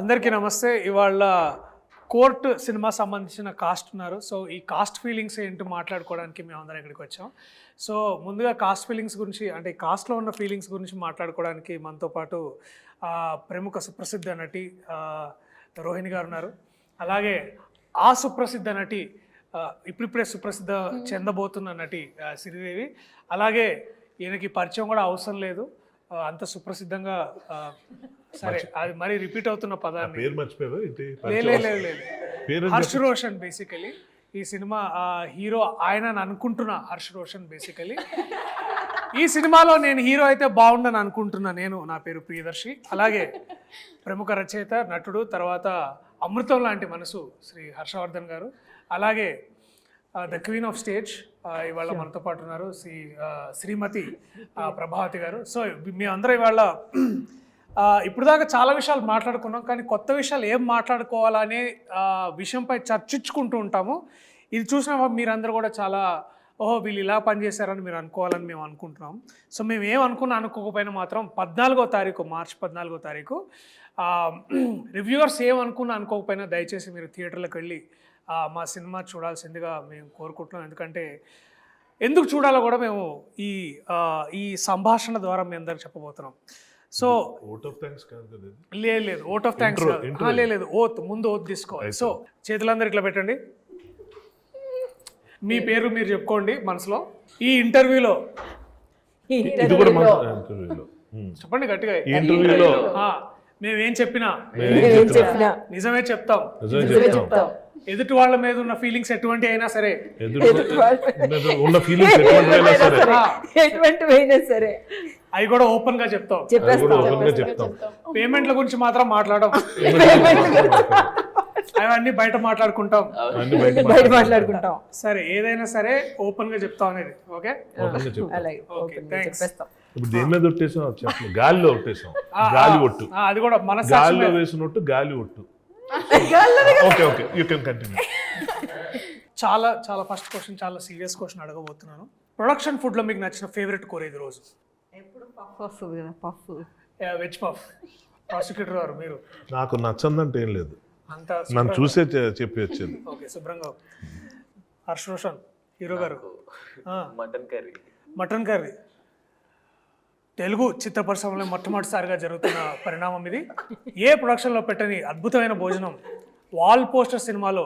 అందరికీ నమస్తే. ఇవాళ కోర్ట్ సినిమా సంబంధించిన కాస్ట్ ఉన్నారు. సో ఈ కాస్ట్ ఫీలింగ్స్ ఏంటో మాట్లాడుకోవడానికి మేము అందరం ఇక్కడికి వచ్చాం. సో ముందుగా కాస్ట్ ఫీలింగ్స్ గురించి, అంటే కాస్ట్లో ఉన్న ఫీలింగ్స్ గురించి మాట్లాడుకోవడానికి మనతో పాటు ప్రముఖ సుప్రసిద్ధ నటి రోహిణి గారు ఉన్నారు. అలాగే ఆ సుప్రసిద్ధ నటి ఇప్పుడిప్పుడే సుప్రసిద్ధ చెందబోతున్న నటి శ్రీదేవి. అలాగే ఈయనకి పరిచయం కూడా అవసరం లేదు, అంత సుప్రసిద్ధంగా. సరే, అది మరి రిపీట్ అవుతున్న పదాన్ని లేదు, హర్ష్ రోషన్. బేసికలీ ఈ సినిమా హీరో ఆయన అనుకుంటున్నా హర్ష్ రోషన్. బేసికలీ ఈ సినిమాలో నేను హీరో అయితే బాగుండని అనుకుంటున్నా. నా పేరు ప్రియదర్శి. అలాగే ప్రముఖ రచయిత, నటుడు, తర్వాత అమృతం లాంటి మనసు శ్రీ హర్షవర్ధన్ గారు. అలాగే ద క్వీన్ ఆఫ్ స్టేజ్ ఇవాళ మనతో పాటు ఉన్నారు శ్రీమతి ప్రభావతి గారు. సో మేమందరం ఇవాళ ఇప్పుడు దాకా చాలా విషయాలు మాట్లాడుకున్నాం, కానీ కొత్త విషయాలు ఏం మాట్లాడుకోవాలనే విషయంపై చర్చించుకుంటూ ఉంటాము. ఇది చూసిన మీరందరూ కూడా చాలా వీళ్ళు ఇలా పనిచేశారని మీరు అనుకోవాలని మేము అనుకుంటున్నాం. సో మేము అనుకోకపోయినా మాత్రం 14వ తారీఖు, మార్చి 14వ తారీఖు రివ్యూవర్స్ అనుకోకపోయినా దయచేసి మీరు థియేటర్లకు వెళ్ళి మా సినిమా చూడాల్సిందిగా మేము కోరుకుంటున్నాం. ఎందుకు చూడాలో కూడా మేము ఈ సంభాషణ ద్వారా మీ అందరికి చెప్పబోతున్నాం. సో లేదు ఓట్ ఆఫ్ థ్యాంక్స్ లేదు, ముందు ఓత్ తీసుకోవాలి. సో చేతులందరూ ఇట్లా పెట్టండి, మీ పేరు మీరు చెప్పుకోండి మనసులో. ఈ ఇంటర్వ్యూలో చెప్పండి గట్టిగా, మేమేం చెప్పినా నిజమే చెప్తాం. ఎదుటి వాళ్ళ మీద ఉన్న ఫీలింగ్స్ ఎటువంటి అయినా సరే, అవి కూడా ఓపెన్ గా చెప్తాం. పేమెంట్ల గురించి మాత్రం మాట్లాడడం, అవన్నీ బయట మాట్లాడుకుంటాం. సరే, ఏదైనా సరే ఓపెన్ గా చెప్తాం అనేది. ఓకే, దేని మీద ఒట్టేసాం? గాలిలో ఒట్టేసాం. గాలి ఒట్టు, అది కూడా మన గాలిలో వేసినట్టు గాలి ఒట్టు. Okay okay, you can continue. చాలా చాలా ఫస్ట్ క్వశ్చన్, చాలా సీరియస్ క్వశ్చన్ అడగబోతున్నాను. ప్రొడక్షన్ ఫుడ్ లో మీకు నచ్చిన ఫేవరెట్ కూర ఇది రోజు? Veg puff. ప్రాసిక్యూటర్ గారు మీరు? నాకు నచ్చందంటే ఏం లేదు, నన్ను చూసే చెప్పి వచ్చేది. ఓకే, శుభ్రంగా. హర్ష్ రోషన్ హీరో గారు? Mutton curry. తెలుగు చిత్ర పరిశ్రమలో మొట్టమొదటిసారిగా జరుగుతున్న పరిణామం ఇది. ఏ ప్రొడక్షన్లో పెట్టని అద్భుతమైన భోజనం. వాల్ పోస్టర్ సినిమాలో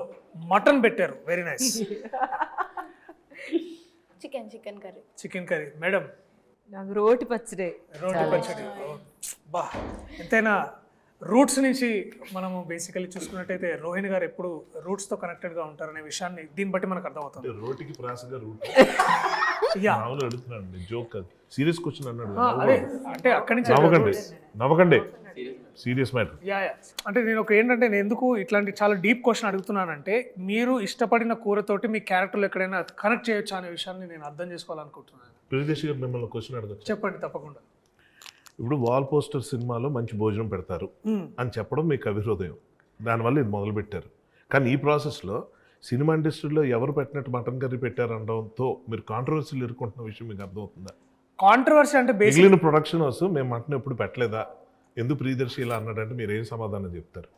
మటన్ పెట్టారు. Very nice. Chicken curry. Madam? నాకు రోటి పచ్చడి. బా, ఎంతైనా రూట్స్ నుంచి మనము బేసికలీ చూసుకున్నట్టయితే రోహిణి గారు ఎప్పుడు రూట్స్తో కనెక్టెడ్గా ఉంటారనే విషయాన్ని దీన్ని బట్టి మనకు అర్థమవుతుంది. రోటికి ప్రాసగా రూట్ అడుగుతున్నాను, జోక్ కాదు, సీరియస్ క్వశ్చన్ అన్నాడు. అంటే అక్కడి నుంచి నవ్వకండి, సీరియస్ మ్యాటర్. అంటే నేను ఎందుకు ఇట్లాంటి చాలా డీప్ క్వశ్చన్ అడుగుతున్నానంటే, మీరు ఇష్టపడిన కూరతోటి మీ క్యారెక్టర్లో ఎక్కడైనా కనెక్ట్ చేయొచ్చు అనే విషయాన్ని నేను అర్థం చేసుకోవాలనుకుంటున్నాను. ప్రియదర్శి గారు మిమ్మల్ని క్వశ్చన్ అడగచ్చు? చెప్పండి, తప్పకుండా. ఇప్పుడు వాల్ పోస్టర్ సినిమాలో మంచి భోజనం పెడతారు అని చెప్పడం మీకు అభిహృదయం, దానివల్ల ఇది మొదలు పెట్టారు. కానీ ఈ ప్రాసెస్లో సినిమా ఇండస్ట్రీలో ఎవరు పెట్టినట్టు మటన్ కర్రీ పెట్టారనడంతో మీరు కాంట్రవర్సీలు ఎదుర్కొంటున్న విషయం మీకు అర్థమవుతుందా? కాంట్రవర్సీ అంటే మిగిలిన ప్రొడక్షన్ హౌస్ మేము మటన్ ఎప్పుడు పెట్టలేదా, ఎందుకు ప్రియదర్శి ఇలా అన్నాడంటే మీరు ఏం సమాధానం చెప్తారు?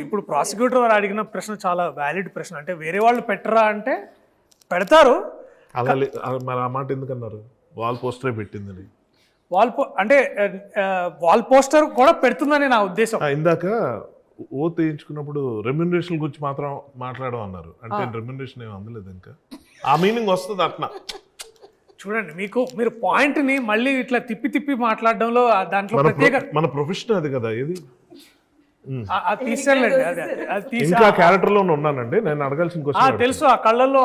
ఇప్పుడు ప్రాసిక్యూటర్ వారు అడిగిన ప్రశ్న చాలా వ్యాలిడ్ ప్రశ్న. అంటే వేరే వాళ్ళు పెట్టరా అంటే పెడతారు. అలా మరి ఆ మాట ఎందుకన్నారు? వాల్ పోస్టరే పెట్టిందని. వాల్ పోస్టర్ కూడా పెడుతుందని నా ఉద్దేశం. ఇందాక ఓత్ వేయించుకున్నప్పుడు రెమ్యునరేషన్ గురించి మాత్రం మాట్లాడడం అన్నారు, అంటే రెమ్యునరేషన్ ఏమి అందలేదు ఇంకా. ఆ మీనింగ్ వస్తుంది అట్లా. చూడండి, మీరు పాయింట్ ని మళ్ళీ ఇట్లా తిప్పి మాట్లాడడంలో దాంట్లో ప్రత్యేక మన ప్రొఫెషన్ అది కదా. ఇది ఇంకా క్యారెక్టర్ లో ఉన్నానండి, నేను అడగాల్సిన క్వశ్చన్ తెలుసు. ఆ కళ్ళల్లో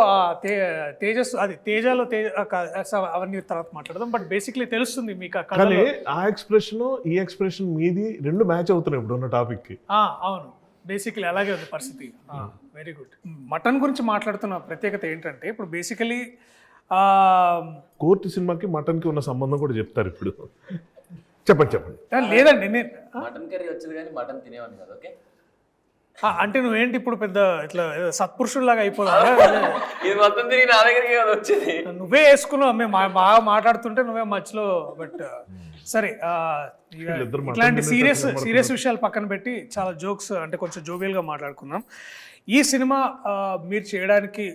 తేజస్సు, అది తేజలో అవన్నీ తర్వాత మాట్లాడదాం. బట్ బేసిక్లీ తెలుస్తుంది మీకు ఆ ఎక్స్ప్రెషన్ ఈ ఎక్స్ప్రెషన్ మీది రెండు మ్యాచ్ అవుతున్నాయి ఇప్పుడు ఉన్న టాపిక్ కి. అవును, బేసిక్లీ అలాగే ఉంది పరిస్థితి. Very good. మటన్ గురించి మాట్లాడుతున్న ప్రత్యేకత ఏంటంటే, ఇప్పుడు బేసికలీ కోర్టు సినిమాకి మటన్ కి ఉన్న సంబంధం కూడా చెప్తారు ఇప్పుడు. చెప్పండి. లేదండి, మటన్ కర్రీ వచ్చేది కానీ మటన్ తినేవాడిని కదా. ఓకే, అంటే నువ్వేంటి ఇప్పుడు పెద్ద ఇట్లా సత్పురుషుల్లాగా అయిపోదా? ఇది మొత్తం తిరిగి నా దగ్గరికి కదా వచ్చేది. నువ్వే వేసుకున్నావు, మేము బాగా మాట్లాడుతుంటే నువ్వే మధ్యలో. బట్ సరే, ఇట్లాంటి సీరియస్ విషయాలు పక్కన పెట్టి చాలా జోక్స్ అంటే కొంచెం జోవియల్గా మాట్లాడుకుందాం. ఈ సినిమా మీరు చేయడానికి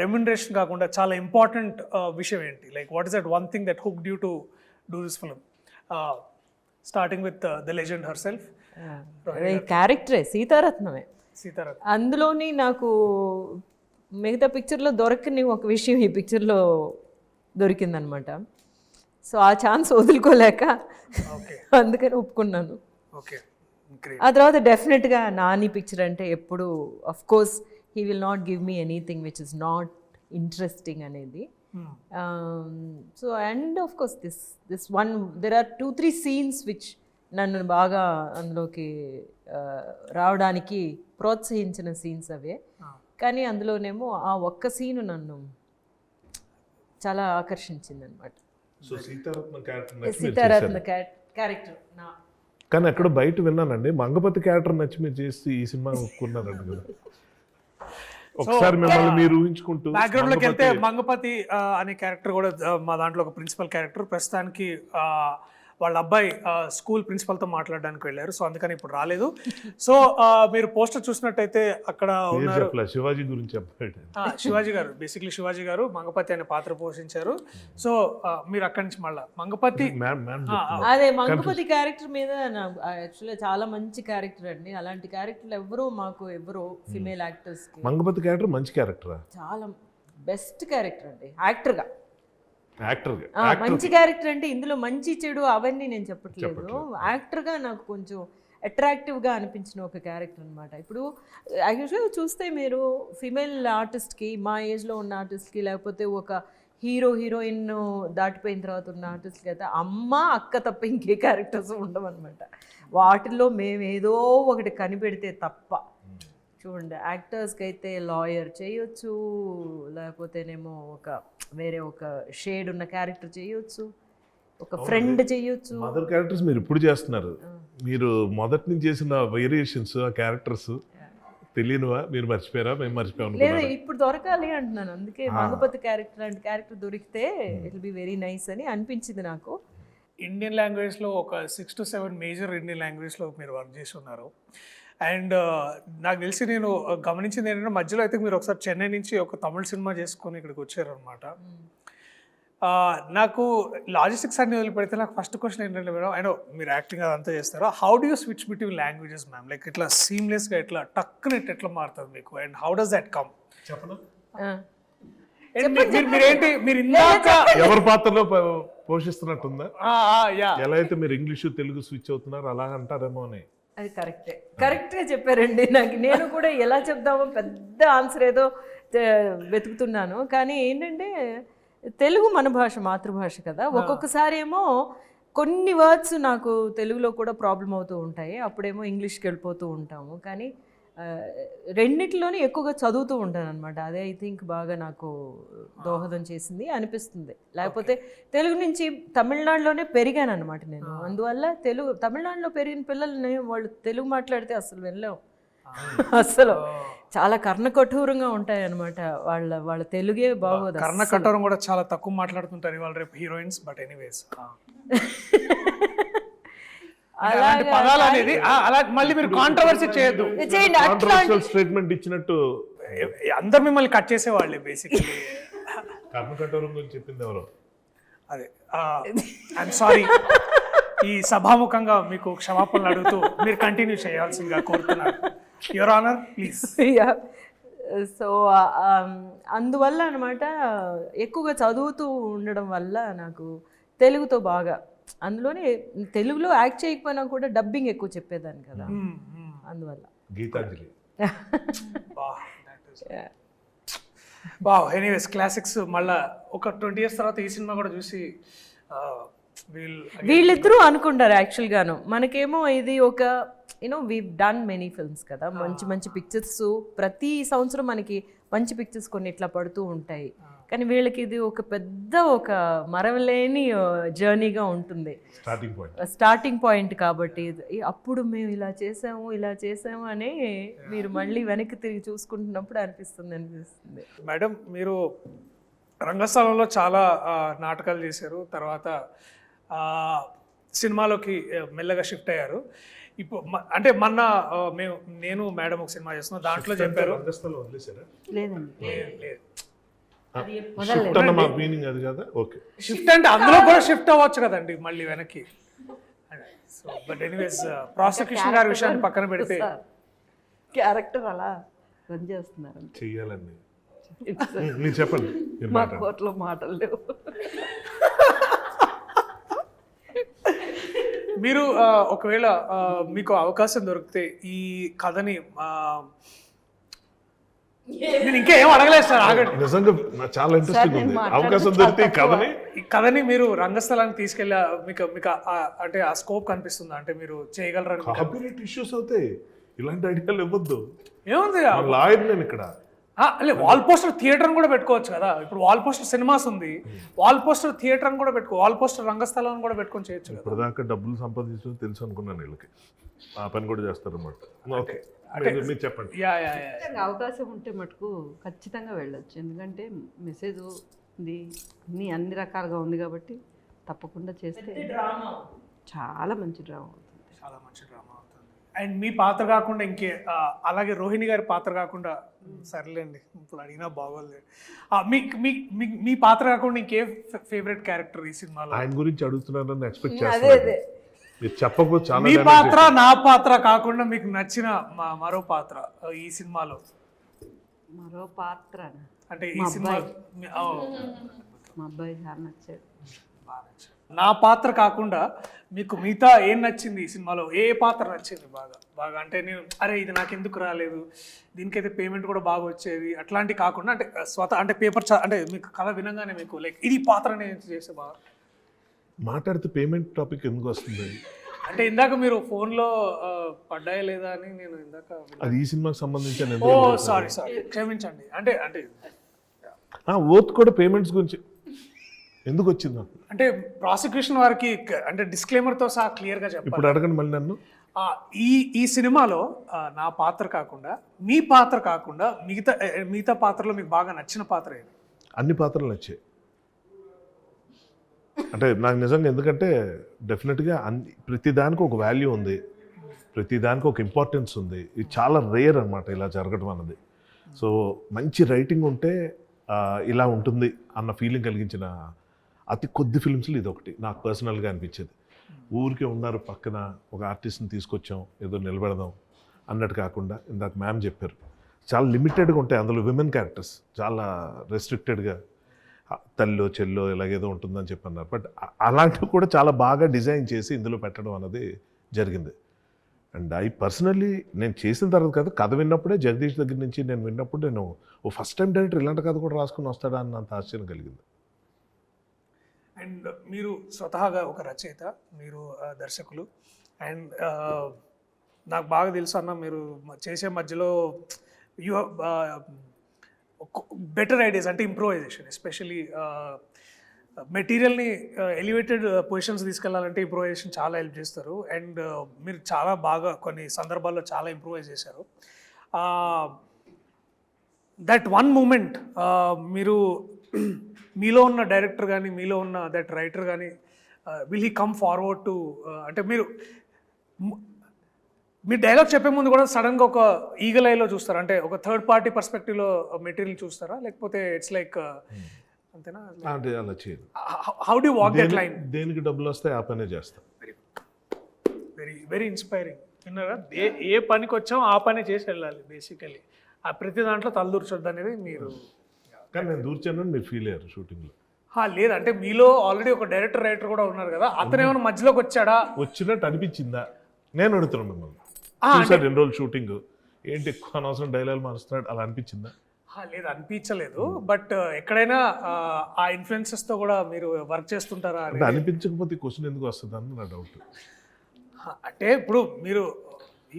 రెమ్యునరేషన్ కాకుండా చాలా ఇంపార్టెంట్ విషయం ఏంటి? Like what is that one thing that hooked you to do this film? Starting with the legend herself, క్యారెక్టరే సీతారత్నమే. సీతారాం. అందులోని నాకు మిగతా పిక్చర్లో దొరకని ఒక విషయం ఈ పిక్చర్లో దొరికిందనమాట. సో ఆ ఛాన్స్ వదులుకోలేక ఓకే అందుకని ఒప్పుకున్నాను. ఓకే, ఆ తర్వాత డెఫినెట్గా నాని పిక్చర్ అంటే ఎప్పుడు of course he will not give me anything which is not interesting అనేది. So and of course this one there are 2-3 scenes which నన్ను బాగా అందులోకి రావడానికి ప్రోత్సహించిన సీన్స్ అవే. కానీ అందులోనేమో ఆ ఒక్క సీను నన్ను చాలా ఆకర్షించింది అనమాట. సో సీతారత్న సీతారత్న క్యారెక్టర్ నా. కానీ అక్కడ బయట విన్నానండి, మంగపతి క్యారెక్టర్ నచ్చి మీరు చేసి ఈ సినిమా ఒప్పుకున్నారండి కదా. ఒకసారి మిమ్మల్ని మీరు ఊహించుకుంటూ బ్యాక్గ్రౌండ్ లోకి వెళ్తే మంగపతి అనే క్యారెక్టర్ కూడా మా దాంట్లో ఒక ప్రిన్సిపల్ క్యారెక్టర్. ప్రస్తుతానికి వాళ్ళ అబ్బాయి స్కూల్ ప్రిన్సిపల్తో మాట్లాడడానికి వెళ్ళారు, సో అందుకని ఇప్పుడు రాలేదు. సో మీరు పోస్టర్ చూసినట్టయితే అక్కడ ఉన్నారు శివాజీ గురించి చెప్పాడు. శివాజీ గారు, బేసిక్లీ శివాజీ గారు మంగపతి అనే పాత్ర పోషించారు. సో మీరు అక్కడి నుంచి మళ్ళీ మంగపతి అదే మంగపతి క్యారెక్టర్ మీద నాకు యాక్చువల్గా చాలా మంచి క్యారెక్టర్ అండి. అలాంటి క్యారెక్టర్లు ఎవరు ఫిమేల్ యాక్టర్స్ మంగపతి క్యారెక్టర్ మంచి క్యారెక్టరా? చాలా బెస్ట్ క్యారెక్టర్ అండి యాక్టర్గా. యాక్టర్గా మంచి క్యారెక్టర్ అంటే ఇందులో మంచి చెడు అవన్నీ నేను చెప్పట్లేదు. యాక్టర్గా నాకు కొంచెం అట్రాక్టివ్గా అనిపించిన ఒక క్యారెక్టర్ అనమాట. ఇప్పుడు యాక్చువల్గా చూస్తే మీరు ఫిమేల్ ఆర్టిస్ట్కి, మా ఏజ్లో ఉన్న ఆర్టిస్ట్కి, లేకపోతే ఒక హీరోయిన్ దాటిపోయిన తర్వాత ఉన్న ఆర్టిస్ట్కి అయితే అమ్మ అక్క తప్ప ఇంకే క్యారెక్టర్స్ ఉండవన్నమాట. వాటిల్లో మేము ఏదో ఒకటి కనిపెడితే తప్ప. చూడండి, యాక్టర్స్కి అయితే లాయర్ చేయొచ్చు, లేకపోతేనేమో వేరే ఒక షేడ్ ఉన్న క్యారెక్టర్ చేయొచ్చు, ఒక ఫ్రెండ్ చేయొచ్చు. మదర్ క్యారెక్టర్స్ మీరు ఇప్పుడు చేస్తున్నారు. మీరు మొదటి నుంచి చేసిన వేరియేషన్స్ ఆ క్యారెక్టర్స్ తెలియనివా? మీరు మర్చిపోయారా? మేము మర్చిపోయాం. లేదు, ఇప్పుడు దొరకాలి అంటున్నాను. అందుకే మంగపతి క్యారెక్టర్ లాంటి క్యారెక్టర్ దొరికితే it will be very nice అని అనిపించింది నాకు. ఇండియన్ లాంగ్వేజ్లో ఒక 6 to 7 మేజర్ ఇండియన్ లాంగ్వేజ్లో మీరు వర్క్ చేసి ఉన్నారు. అండ్ నాకు తెలిసి నేను గమనించింది ఏంటంటే మధ్యలో అయితే మీరు ఒకసారి చెన్నై నుంచి ఒక తమిళ సినిమా చేసుకొని ఇక్కడికి వచ్చారనమాట. నాకు లాజిస్టిక్స్ అన్ని వదిలిపెడితే నాకు ఫస్ట్ క్వశ్చన్ ఏంటంటే, మేడం అయినో మీరు యాక్టింగ్ అదంతా చేస్తారో, how do you switch between languages ma'am? Like ఇట్లా సీమ్లెస్గా ఎట్లా టక్కునెట్ ఎట్లా మారుతుంది మీకు? And how does that come? చెప్పనా? మీరేంటి మీరు ఇందాక ఎవరి పాత్రలో పోషిస్తున్నట్టుందా? ఎలా అయితే మీరు ఇంగ్లీషు తెలుగు స్విచ్ అవుతున్నారు అలా అంటారేమో అని. అది కరెక్ట్గా చెప్పారండి. నేను కూడా ఎలా చెప్దామో పెద్ద ఆన్సర్ ఏదో వెతుకుతున్నాను. కానీ ఏంటంటే తెలుగు మన భాష, మాతృభాష కదా. ఒక్కొక్కసారి ఏమో కొన్ని వర్డ్స్ నాకు తెలుగులో కూడా ప్రాబ్లం అవుతూ ఉంటాయి, అప్పుడేమో ఇంగ్లీష్కి వెళ్ళిపోతూ ఉంటాము. కానీ రెండిట్లోనే ఎక్కువగా చదువుతూ ఉంటాను అనమాట. అదే ఐ థింక్ బాగా నాకు దోహదం చేసింది అనిపిస్తుంది. లేకపోతే తెలుగు నుంచి తమిళనాడులోనే పెరిగాను అనమాట నేను. అందువల్ల తమిళనాడులో పెరిగిన పిల్లల్ని వాళ్ళు తెలుగు మాట్లాడితే అసలు వెళ్ళలేవు. అసలు చాలా కర్ణకఠోరంగా ఉంటాయి అనమాట. వాళ్ళ తెలుగే బాగోదు. కర్ణకఠోరం కూడా చాలా తక్కువ మాట్లాడుతుంటారు ఇవాళ రేపు హీరోయిన్స్. బట్ ఎనీవేస్ పదాలు అనేది అలా మళ్ళీ మీరు కాంట్రవర్సీ చేయొద్దు. స్టేట్మెంట్ ఇచ్చినట్టు అందరు మిమ్మల్ని కట్ చేసేవాళ్ళే బేసిక్లీ. కర్ణకఠోరం గురించి చెప్పింది ఎవరు? అదే ఐఎమ్ సారీ. ఈ సభాముఖంగా మీకు క్షమాపణలు అడుగుతూ మీరు కంటిన్యూ చేయాల్సిందిగా కోరుతున్నాను. Your honour please. సో అందువల్ల అనమాట ఎక్కువగా చదువుతూ ఉండడం వల్ల నాకు తెలుగుతో బాగా, అందులోనే తెలుగులో యాక్ట్ చేయకపోయినా కూడా డబ్బింగ్ ఎక్కువ చెప్పేదాన్ని కదా, అందువల్ల. గీతాంజలి. Anyways classics. మళ్ళా ఒక 20 years తర్వాత ఈ సినిమా కూడా చూసి వీళ్ళిద్దరూ అనుకుంటారు యాక్చువల్గాను. మనకేమో ఇది ఒక వీ డన్ మెనీ ఫిల్మ్స్ కదా, మంచి పిక్చర్స్ ప్రతి సంవత్సరం మనకి మంచి పిక్చర్స్ కొన్ని ఇట్లా పడుతూ ఉంటాయి. కానీ వీళ్ళకి ఇది ఒక పెద్ద ఒక మరవలేని జర్నీగా ఉంటుంది. స్టార్టింగ్ పాయింట్ కాబట్టి అప్పుడు మేము ఇలా చేసాము అని మీరు మళ్ళీ వెనక్కి తిరిగి చూసుకుంటున్నప్పుడు అనిపిస్తుంది. మేడం, మీరు రంగస్థలంలో చాలా నాటకాలు చేశారు, తర్వాత సినిమాలోకి మెల్లగా షిఫ్ట్ అయ్యారు. ఇప్పుడు అంటే నేను మేడం ఒక సినిమా చేస్తున్నాను, దాంట్లో చెప్పారు లేదండి, లేదు షిఫ్ట్ అంటే అందులో కూడా షిఫ్ట్ అవ్వచ్చు కదండి మళ్ళీ వెనక్కి. సో బట్ ఎనీవేస్, ప్రాసిక్యూషన్ గారి విషయాన్ని పక్కన పెడితే క్యారెక్టర్ అలా రన్ చేస్తున్నారు చెయ్యాలండి. మీరు చెప్పండి. మా కోర్టులో మాటలు లేవు. మీరు ఒకవేళ మీకు అవకాశం దొరికితే ఈ కథని నేను ఇంకా ఏం అడగలేదు సార్, ఆగండి. నిజంగా చాలా ఇంట్రెస్టింగ్ ఉంది. అవకాశం దొరికితే ఈ కథని మీరు రంగస్థలానికి తీసుకెళ్ళి మీకు అంటే ఆ స్కోప్ కనిపిస్తుందా, అంటే మీరు చేయగలరని? కాపీరైట్ ఇష్యూస్ అవుతాయి, ఇలాంటి ఐడియాలు ఇవ్వద్దు. ఏముంది, లాయర్ నేను ఇక్కడ వాల్ పోస్టర్ థియేటర్ కూడా పెట్టుకోవచ్చు కదా. ఇప్పుడు వాల్ పోస్టర్ సినిమాస్ ఉంది, వాల్ పోస్టర్ థియేటర్ కూడా వాల్ పోస్టర్ రంగస్థలం కూడా పెట్టుకొని చేయొచ్చు. ఇప్పుడు దాకా డబ్బులు సంపాదించడం తెలుసు అనుకున్నాను, వీళ్ళకి ఆ పని కూడా చేస్తారు అన్నమాట. ఓకే, మీరు చెప్పండి. అవకాశం ఉంటే మటుకు ఖచ్చితంగా వెళ్ళొచ్చు, ఎందుకంటే మెసేజ్ ఉంది, అన్ని రకాలుగా ఉంది కాబట్టి తప్పకుండా చేస్తే చాలా మంచి డ్రామా అవుతుంది. చాలా మంచి డ్రామా అవుతుంది. అండ్ మీ పాత్ర కాకుండా అలాగే రోహిణి గారి పాత్ర కాకుండా, సర్లేండి ఇప్పుడు అడిగినా బాగోలేదు, మీ పాత్ర కాకుండా ఇంకే ఫేవరెట్ క్యారెక్టర్ ఈ సినిమాలో? ఆయన గురించి అడుగుతున్నారని ఎక్స్పెక్ట్ చేస్తాను. చెప్పకపోతే చాలా. మీ పాత్ర, నా పాత్ర కాకుండా మీకు నచ్చిన మరో పాత్ర ఈ సినిమాలో? మరో పాత్ర అంటే ఈ సినిమా మా అబ్బాయి చాలా నచ్చాడు. నా పాత్ర కాకుండా మీకు మిగతా ఏం నచ్చింది ఈ సినిమాలో? ఏ పాత్ర నచ్చింది బాగా అంటే నేను ఇది నాకు ఎందుకు రాలేదు, దీనికైతే పేమెంట్ కూడా బాగా వచ్చేది, అట్లాంటి కాకుండా అంటే అంటే పేపర్ అంటే మీకు కథ వినంగానే మీకు లైక్ ఇది పాత్ర నేను చేసే బాగా మాట్లాడితే పేమెంట్ టాపిక్ ఎందుకు వస్తుంది? అంటే ఇందాక మీరు ఫోన్లో పడ్డాయా లేదా అని నేను ఇందాక, అది ఈ సినిమాకి సంబంధించిన. సారీ క్షమించండి. అంటే ఓత్ కూడా పేమెంట్స్ గురించి ఎందుకు వచ్చింది అంటే ప్రాసిక్యూషన్ వారికి అంటే డిస్క్లైమర్తో సహా క్లియర్గా చెప్పాలి. ఇప్పుడు అడగండి మళ్ళీ నన్ను. ఈ సినిమాలో నా పాత్ర కాకుండా, మీ పాత్ర కాకుండా మిగతా పాత్రలో మీకు బాగా నచ్చిన పాత్ర ఏది? అన్ని పాత్రలు నచ్చాయి అంటే నాకు నిజంగా, ఎందుకంటే డెఫినెట్గా ప్రతిదానికి ఒక వాల్యూ ఉంది, ప్రతిదానికి ఒక ఇంపార్టెన్స్ ఉంది. ఇది చాలా రేర్ అనమాట ఇలా జరగడం అన్నది. సో మంచి రైటింగ్ ఉంటే ఇలా ఉంటుంది అన్న ఫీలింగ్ కలిగించిన అతి కొద్ది ఫిల్మ్స్లో ఇది ఒకటి నాకు పర్సనల్గా అనిపించేది. ఊరికే ఉన్నారు పక్కన ఒక ఆర్టిస్ట్ని తీసుకొచ్చాం ఏదో నిలబెడదాం అన్నట్టు కాకుండా, ఇందాక మ్యామ్ చెప్పారు చాలా లిమిటెడ్గా ఉంటాయి అందులో విమెన్ క్యారెక్టర్స్, చాలా రెస్ట్రిక్టెడ్గా తల్లో చెల్లో ఇలాగేదో ఉంటుందని చెప్పి అన్నారు. బట్ అలాంటివి కూడా చాలా బాగా డిజైన్ చేసి ఇందులో పెట్టడం అన్నది జరిగింది. అండ్ పర్సనల్లీ నేను చేసిన తర్వాత కదా, కథ విన్నప్పుడే జగదీష్ దగ్గర నుంచి నేను విన్నప్పుడు నేను ఫస్ట్ టైం డైరెక్టర్ ఇలాంటి కథ కూడా రాసుకుని వస్తాడా అన్నంత ఆశ్చర్యం కలిగింది. అండ్ మీరు స్వతహాగా ఒక రచయిత, మీరు దర్శకులు, అండ్ నాకు బాగా తెలుసు అన్న మీరు చేసే మధ్యలో యూ బెటర్ ఐడియాస్ అంటే ఇంప్రూవైజేషన్, ఎస్పెషలీ మెటీరియల్ని ఎలివేటెడ్ పొజిషన్స్ తీసుకెళ్లాలంటే ఇంప్రూవైజేషన్ చాలా హెల్ప్ చేస్తారు. అండ్ మీరు చాలా బాగా కొన్ని సందర్భాల్లో చాలా ఇంప్రూవైజ్ చేశారు. దట్ వన్ మూమెంట్ మీరు మీలో ఉన్న డైరెక్టర్ కానీ, మీలో ఉన్న దట్ రైటర్ కానీ, will he come forward to అంటే మీరు డైలాగ్ చెప్పే ముందు కూడా సడన్గా ఒక ఈగల్ ఐలో చూస్తారా? అంటే ఒక థర్డ్ పార్టీ పర్స్పెక్టివ్లో మెటీరియల్ చూస్తారా, లేకపోతే ఇట్స్ లైక్ అంతేనా? అంటే అలా చేయదు. How do walk that line? దేనికి డబ్బులు వస్తాయి ఆ పనే చేస్తాం. Very very inspiring. విన్నారా? ఏ పనికి వచ్చామో ఆ పని చేసి వెళ్ళాలి బేసికలీ. ఆ ప్రతి దాంట్లో తలదూర్చొద్దు అనేది మీరు. కానీ నేను దూర్చానని మీరు ఫీల్ అయ్యారు షూటింగ్లో? లేదంటే మీలో ఆల్రెడీ ఒక డైరెక్టర్ రైటర్ కూడా ఉన్నారు కదా, అతను ఏమైనా మధ్యలోకి వచ్చాడా? వచ్చినట్టు అనిపించిందా? నేను అడుగుతున్నాను మిమ్మల్ని. చూసారు 2 రోజులు షూటింగ్, ఏంటి ఎక్కువ అనవసరం డైలాగ్ మారుస్తున్నాడు అలా అనిపించిందా? లేదు, అనిపించలేదు. బట్ ఎక్కడైనా ఆ ఇన్ఫ్లుయెన్సెస్తో కూడా మీరు వర్క్ చేస్తుంటారా? అంటే అనిపించకపోతే క్వశ్చన్ ఎందుకు వస్తుంది అని నా డౌట్. అంటే ఇప్పుడు మీరు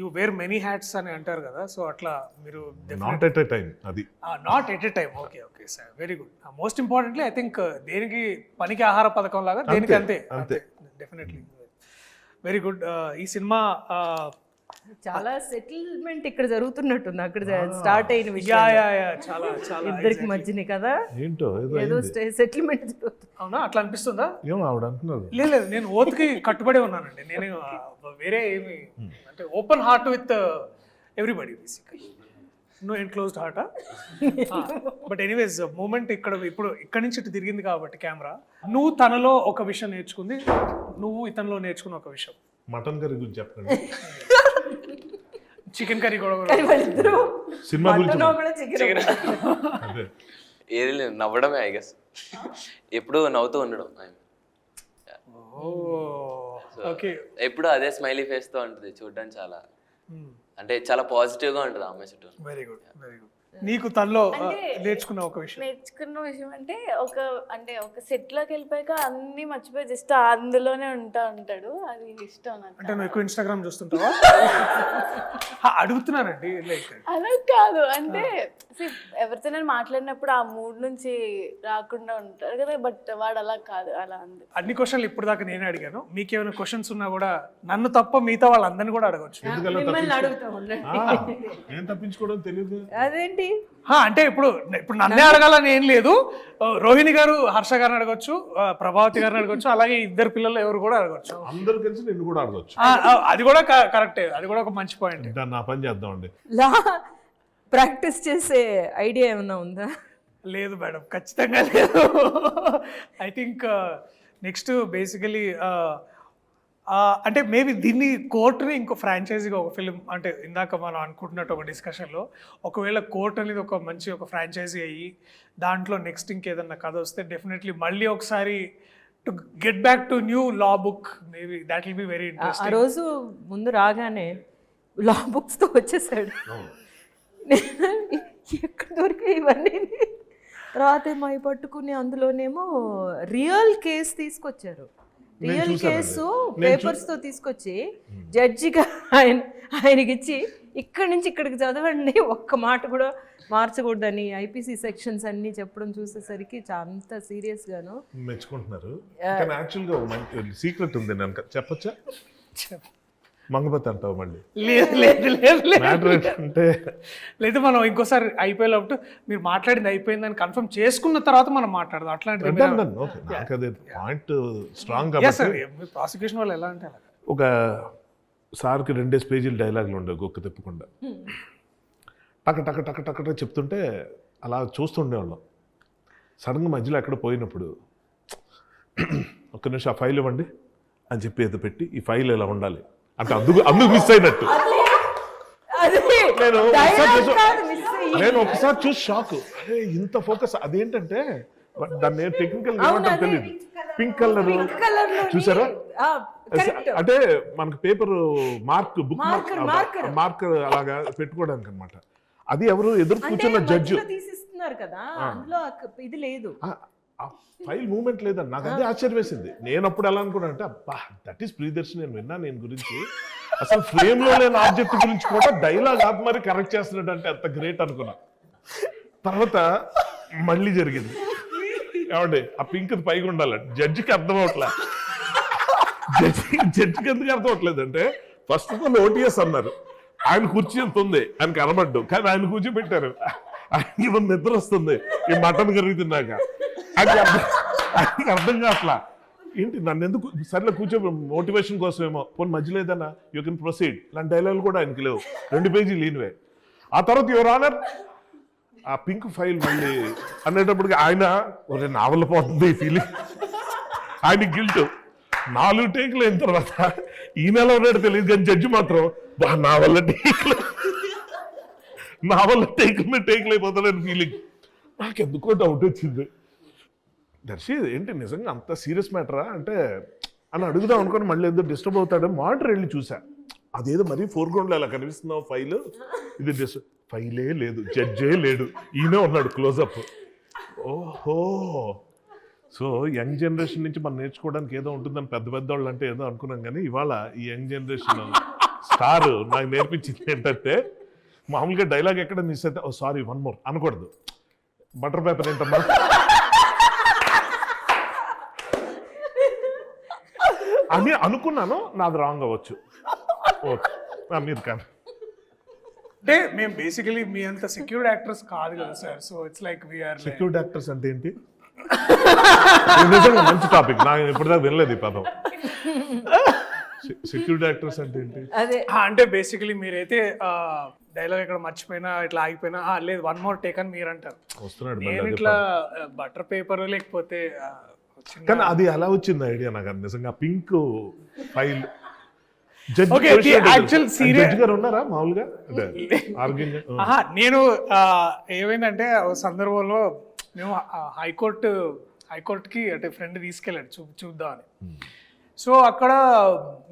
యూ వేర్ మెనీ హ్యాట్స్ అని అంటారు కదా, సో అట్లా మీరు నాట్ ఎట్ ఎ టైం అది. Not at a time. Okay okay sir, very good. Most importantly I think దేనికి పనికి ఆహార పథకం లాగా దేనికి అంతే అంతే. Definitely very good. ఈ సినిమా చాలా సెటిల్మెంట్ ఇక్కడ జరుగుతున్నట్టుంది, అక్కడ స్టార్ట్ అయిన యా విషయం యా యా చాలా చాలా ఇద్దరికి మధ్యని కదా, ఏంటో ఏదో సెటిల్మెంట్ జరుగుతుంది. అవునా, అట్లా అనిపిస్తుందా? ఏం ఆవిడ అంటున్నారు. లేదు నేను ఓత్కి కట్టుబడి ఉన్నానండి. నేను వేరే ఏమి అంటే open heart with everybody basically, no enclosed heart. But anyways moment ఇప్పుడు ఇక్కడి నుంచి ఇటు తిరిగింది కాబట్టి కెమెరా, నువ్వు తనలో ఒక విషయం నేర్చుకుంది, నువ్వు ఇతనిలో నేర్చుకున్న ఒక విషయం. మటన్ కర్రీ గురించి చెప్పండి. చికెన్ కర్రీ కూడా వాళ్ళిద్దరూ సినిమా గురించి మటన్ కూడా చికెన్ అదే. ఏది లేదు, నవ్వడమే ఐ గెస్. ఎప్పుడు నవ్వుతూ ఉండడం. ఓకే. ఎప్పుడు అదే స్మైలీ ఫేస్ తో ఉంటుంది, చూడడానికి చాలా అంటే చాలా పాజిటివ్ గా ఉంటుంది ఆ అమ్మాయి చుట్టూ. Very good very good. నీకు తనలో నేర్చుకున్న ఒక విషయం? నేర్చుకున్న విషయం అంటే ఒక సెట్ లోకి వెళ్ళిపోయాక అన్ని మర్చిపోయి జస్ట్ అందులోనే ఉంటాడు, అది ఇష్టం నాకు. అంటే నువ్వు ఎక్కువ ఇన్స్టాగ్రామ్ చూస్తుంటావా? అడుగుతున్నానండి, లైక్ అలా కాదు అంటే ఎవరితో నేను మాట్లాడినప్పుడు ఆ మూడ్ నుంచి రాకుండా ఉంటారు కదా, బట్ వాడు అలా కాదు, అలా అంది. అన్ని క్వశ్చన్లు ఇప్పుడు దాకా నేనే అడిగాను. మీకు ఏమైనా క్వశ్చన్స్ ఉన్నా కూడా నన్ను తప్ప మిగతా వాళ్ళందరినీ కూడా అడగచ్చు. మిమ్మల్ని అడుగుతా ఉండండి. ఏం తప్పించుకోవడం తెలియదు. అదేంటి అంటే ఇప్పుడు నన్నే అడగాలని ఏం లేదు. రోహిణి గారు హర్ష గారిని అడగచ్చు, ప్రభావతి గారిని అడగచ్చు, అలాగే ఇద్దరు పిల్లలు ఎవరు కూడా అడగచ్చు. అందరు కలిసి నిన్ను కూడా అడగచ్చు. అది కూడా కరెక్టే, అది కూడా ఒక మంచి పాయింట్. దాన్ని నా పని చేద్దామండి. ప్రాక్టీస్ చేసే ఐడియా ఏమైనా ఉందా? లేదు మేడం, ఖచ్చితంగా లేదు. ఐ థింక్ నెక్స్ట్ బేసికలీ అంటే మేబీ దీన్ని కోర్టుని ఇంకో ఫ్రాంచైజీగా ఒక ఫిలిం, అంటే ఇందాక మనం అనుకుంటున్నట్టు ఒక డిస్కషన్లో ఒకవేళ కోర్ట్ అనేది ఒక మంచి ఒక ఫ్రాంచైజీ అయ్యి దాంట్లో నెక్స్ట్ ఇంకేదన్నా కథ వస్తే డెఫినెట్లీ మళ్ళీ ఒకసారి to get back to new law book, maybe that will be very ఆ ఇంట్రెస్టింగ్. రోజు ముందు రాగానే లా బుక్స్తో వచ్చేసాడు. ఎక్కడ దొరికాయి ఇవన్నీ? తర్వాత ఏమో అవి పట్టుకుని అందులోనేమో రియల్ కేసు తీసుకొచ్చారు. రియల్ కేసు పేపర్స్తో తీసుకొచ్చి జడ్జిగా ఆయనకి ఇచ్చి ఇక్కడి నుంచి ఇక్కడికి చదవండి, ఒక్క మాట కూడా మార్చకూడదని ఐపీసీ సెక్షన్స్ అన్ని చెప్పడం చూసేసరికి అంత సీరియస్ గాను మెచ్చుకుంటున్నారు. కానీ యాక్చువల్గా మంచి సీక్రెట్ ఉంది, నేను చెప్పచ్చా? మంగపతి అంటావు మళ్ళీ. లేదు లేదు లేదు మ్యాటర్ ఏంటంటే లేదు, మనం ఇంకోసారి అయిపోయేటప్పుడు మీరు మాట్లాడింది అయిపోయిందని కన్ఫర్మ్ చేసుకున్న తర్వాత మనం మాట్లాడదాం. అట్లాంటిది నాకు అదే పాయింట్ స్ట్రాంగ్ కాబట్టి. ప్రాసిక్యూషన్ వాళ్ళు ఎలా అంటే అలాగా ఒక సార్కి 2 పేజీలు డైలాగులు ఉండవు గొక్క తిప్పకుండా, టక టక టక టక టక చెప్తుంటే అలా చూస్తుండేవాళ్ళం. సడన్గా మధ్యలో ఎక్కడ పోయినప్పుడు ఒక్క నిమిషం ఆ ఫైల్ ఇవ్వండి అని చెప్పి ఏదో పెట్టి ఈ ఫైల్ ఇలా ఉండాలి అంటే అందుకు మిస్ అయినట్టు. నేను ఒకసారి చూసి షాక్, అరే ఇంత ఫోకస్. అదేంటంటే దాన్ని టెక్నికల్ ఏమంటారు తెలియదు, పింక్ కలర్ చూసారా? అంటే మనకు పేపర్ బుక్ మార్కర్ అలాగా పెట్టుకోవడానికి అనమాట. అది ఎవరు ఎదురు కూర్చున్న జడ్జి తీసిస్తున్నారు కదా, అందులో ఇది లేదు, ఫైల్ మూమెంట్ లేదని నాకు అదే ఆశ్చర్యం వేసింది. నేను అప్పుడు ఎలా అనుకున్నా అంటే అబ్బా దట్ ఈస్ ప్రియదర్శి, నేను విన్నా నేను గురించి, అసలు ఫ్రేమ్ లో లేని ఆబ్జెక్ట్ గురించి కూడా డైలాగ్ ఆపి మరి కరెక్ట్ చేస్తున్నాడు అంటే అంత గ్రేట్ అనుకున్నా. తర్వాత మళ్ళీ జరిగింది, ఏమండి ఆ పింక్ పైకి ఉండాలి, జడ్జికి అర్థం అవట్లే. జడ్జికి ఎందుకు అర్థం అవట్లేదు అంటే ఫస్ట్ ఆఫ్ ఆల్ ఓటీఎస్ అన్నారు, ఆయన కుర్చీ ఎంత ఉంది ఆయన కనబడ్డు, కానీ ఆయన కూర్చోబెట్టారు, ఆయనకి ఇవన్నీ నిద్ర వస్తుంది ఈ మటన్ కర్రీ తిన్నాక. ఆయనకి అర్థం కావట్లా, ఏంటి నన్ను ఎందుకు సర్లే కూర్చో మోటివేషన్ కోసమేమో, పోనీ మధ్యలో ఏదన్నా యూ కెన్ ప్రొసీడ్ ఇలాంటి డైలాగులు కూడా ఆయనకి లేవు, 2 పేజీలు లీనివే. ఆ తర్వాత యువర్ ఆనర్ ఆ పింక్ ఫైల్ మళ్ళీ అనేటప్పటికి ఆయన ఒక నావల్ పోతుంది ఈ ఫీలింగ్, ఆయన గిల్ట్. 4 టేకులు అయిన తర్వాత ఈ నెల ఉన్నాడు తెలియదు కానీ జడ్జి మాత్రం నా వల్ల టేకులు అయిపోతాడని ఫీలింగ్. నాకు ఎందుకో డౌట్ వచ్చింది, దర్శి ఏంటి నిజంగా అంత సీరియస్ మ్యాటరా అంటే అని అడుగుదాం అనుకుని మళ్ళీ ఎందుకు డిస్టర్బ్ అవుతాడు మానిటర్ వెళ్ళి చూసా, అదేదో మరీ ఫోర్గ్రౌండ్లో అలా కనిపిస్తున్నావు ఫైల్, ఇది ఫైలే లేదు, జడ్జే లేడు, ఈయనే ఉన్నాడు క్లోజప్. ఓహో, సో యంగ్ జనరేషన్ నుంచి మనం నేర్చుకోవడానికి ఏదో ఉంటుందని పెద్ద వాళ్ళు అంటే ఏదో అనుకున్నాం, కానీ ఇవాళ ఈ యంగ్ జనరేషన్ స్టార్ నాకు నేర్పించింది ఏంటంటే మామూలుగా డైలాగ్ ఎక్కడ మిస్ అయితే సారీ 1 more అనకూడదు. బటర్ పేపర్ ఏంటమ్మా అని అనుకున్నాను, నాది రాంగ్ అవ్వచ్చు. ఓకే మీరు కానీ అంటే మేము బేసికలీ మీ అంత సెక్యూర్డ్ యాక్టర్స్ కాదు కదా sir. So it's like we're secured actors అంటే ఏంటి? ఇది నిజంగా మంచి టాపిక్, నాకు ఇప్పటిదాకా వినలేదు ఈ పదం. సెక్యూరిటీ యాక్టర్స్ అంటే ఏంటి? అదే అంటే బేసికలీ మీరైతే డైలాగ్ ఇక్కడ మర్చిపోయినా ఇట్లా ఆగిపోయినా లేదు 1 more టేక్ అని మీరు అంటారు. వస్తున్నాడు నేను మళ్ళీ ఇట్లా బటర్ పేపర్ లేకపోతే చిన్న కానీ అది ఎలా వచ్చింది ఐడియా నాకు నిజంగా. Pink file Okay, the actual serious- judge గారు ఉన్నారా మామూలుగా ఆర్గ్యూయింగ్? నేను ఏమైందంటే ఒక సందర్భంలో మేము హైకోర్టుకి అంటే ఫ్రెండ్ తీసుకెళ్ళాడు చూద్దామని. సో అక్కడ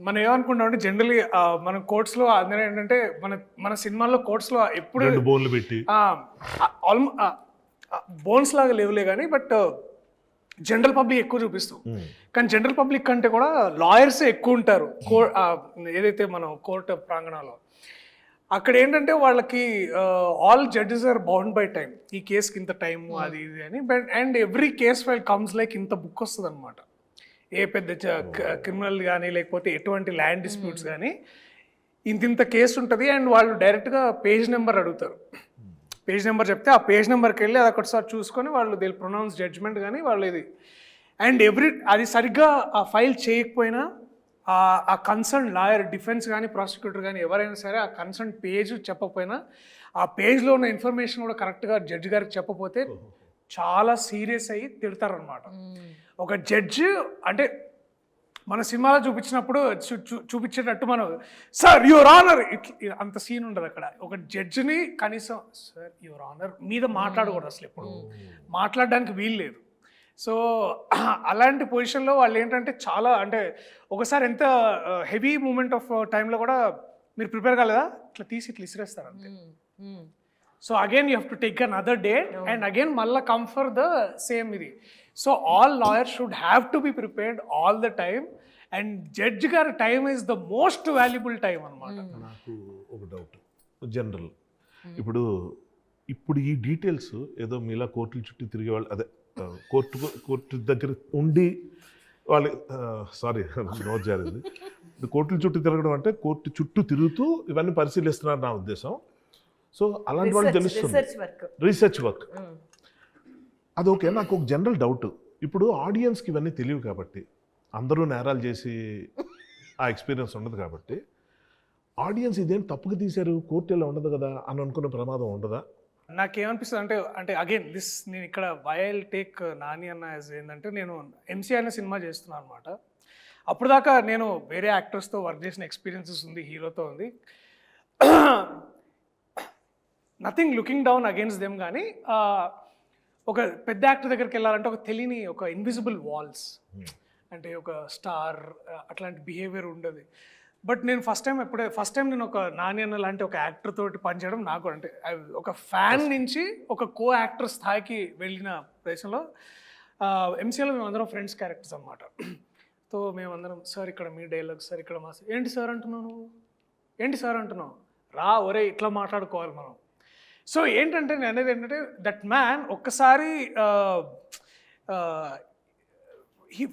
మనం ఏమనుకుంటాం అంటే జనరలీ మన కోర్ట్స్లో అందరూ ఏంటంటే మన సినిమాల్లో కోర్ట్స్లో ఎప్పుడు 2 బోన్లు పెట్టి బోన్స్ లాగా లేవులే కానీ బట్ జనరల్ పబ్లిక్ ఎక్కువ చూపిస్తాం. కానీ జనరల్ పబ్లిక్ కంటే కూడా లాయర్స్ ఎక్కువ ఉంటారు ఏదైతే మనం కోర్టు ప్రాంగణంలో. అక్కడ ఏంటంటే వాళ్ళకి all judges are bound by time, ఈ కేసుకి ఇంత టైం అది ఇది అని. But and every case file comes like ఇంత బుక్ వస్తుంది అనమాట. ఏ పెద్ద క్రిమినల్ కానీ లేకపోతే ఎటువంటి ల్యాండ్ డిస్ప్యూట్స్ కానీ ఇంత కేసు ఉంటుంది. అండ్ వాళ్ళు డైరెక్ట్గా పేజ్ నెంబర్ అడుగుతారు. పేజ్ నెంబర్ చెప్తే ఆ పేజ్ నెంబర్కి వెళ్ళి అది ఒకటిసారి చూసుకొని వాళ్ళు దే ప్రొనౌన్స్ జడ్జ్మెంట్ కానీ వాళ్ళు ఇది. అండ్ అది సరిగ్గా ఆ ఫైల్ చేయకపోయినా ఆ కన్సర్న్ లాయర్, డిఫెన్స్ కానీ ప్రాసిక్యూటర్ కానీ ఎవరైనా సరే ఆ కన్సర్న్ పేజ్ చెప్పకపోయినా ఆ పేజ్లో ఉన్న ఇన్ఫర్మేషన్ కూడా కరెక్ట్గా జడ్జి గారికి చెప్పకపోతే చాలా సీరియస్ అయ్యి తిడతారనమాట. ఒక జడ్జి అంటే మన సినిమాలో చూపించినప్పుడు చూపించేటట్టు మనం సార్ యువర్ ఆనర్ అంత సీన్ ఉండదు అక్కడ. ఒక జడ్జిని కనీసం సార్ యువర్ ఆనర్ మీద మాట్లాడకూడదు, అసలు ఎప్పుడు మాట్లాడడానికి వీలు లేదు. సో అలాంటి పొజిషన్లో వాళ్ళు ఏంటంటే చాలా అంటే ఒకసారి ఎంత హెవీ మూమెంట్ ఆఫ్ టైంలో కూడా మీరు ప్రిపేర్ కాలేదా ఇట్లా తీసి ఇట్లా ఇసిరేస్తారు అంతే. So again you have to take an other day and again మళ్ళీ కమ్ ఫర్ ద సేమ్ ఇది. So all lawyers should have to be prepared all the time. And judge గారి time is the most valuable time అనమాట. నాకు ఒక doubt general, ఇప్పుడు ఈ details ఏదో మీలా కోర్టుల చుట్టూ తిరిగే వాళ్ళు అదే కోర్టు దగ్గర ఉండి వాళ్ళు సారీ నోట్ జారింది. కోర్టుల చుట్టూ తిరగడం అంటే కోర్టు చుట్టూ తిరుగుతూ ఇవన్నీ పరిశీలిస్తున్నారు నా ఉద్దేశం. సో అలాంటి వాళ్ళు తెలుస్తుంది రీసెర్చ్ వర్క్. అది ఓకే. నాకు ఒక జనరల్ డౌట్, ఇప్పుడు ఆడియన్స్కి ఇవన్నీ తెలియవు కాబట్టి, అందరూ నేరాలు చేసి ఆ ఎక్స్పీరియన్స్ ఉండదు కాబట్టి ఆడియన్స్ ఇదేం తప్పుగా తీశారు కోర్టు ఇలా ఉండదు కదా అని అనుకునే ప్రమాదం ఉండదా? నాకేమనిపిస్తుంది అంటే అగైన్ నేను ఇక్కడ వైల్ టేక్ నాని అన్న యాజ్ ఏంటంటే నేను ఎంసీ అనే సినిమా చేస్తున్నాను అనమాట. అప్పుడు దాకా నేను వేరే యాక్టర్స్తో వర్క్ చేసిన ఎక్స్పీరియన్సెస్ ఉంది, హీరోతో ఉంది. Nothing looking down against them. కానీ ఒక పెద్ద యాక్టర్ దగ్గరికి వెళ్ళాలంటే ఒక తెలియని ఒక ఇన్విజిబుల్ వాల్స్ అంటే ఒక స్టార్ అట్లాంటి బిహేవియర్ ఉండదు. బట్ నేను ఫస్ట్ టైం నేను ఒక నాని అన్న లాంటి ఒక యాక్టర్ తోటి పనిచేయడం నాకు అంటే ఒక ఫ్యాన్ నుంచి ఒక కో యాక్టర్ స్థాయికి వెళ్ళిన ప్రదేశంలో ఎంసీలో మేమందరం ఫ్రెండ్స్ క్యారెక్టర్స్ అనమాట. సో మేమందరం సార్ ఇక్కడ మీ డైలాగ్ సార్ ఇక్కడ మా ఏంటి సార్ అంటున్నావు నువ్వు ఏంటి సార్ అంటున్నావు రా ఒరే ఇట్లా మాట్లాడుకోవాలి మనం. సో ఏంటంటే నేను అనేది ఏంటంటే దట్ మ్యాన్ ఒక్కసారి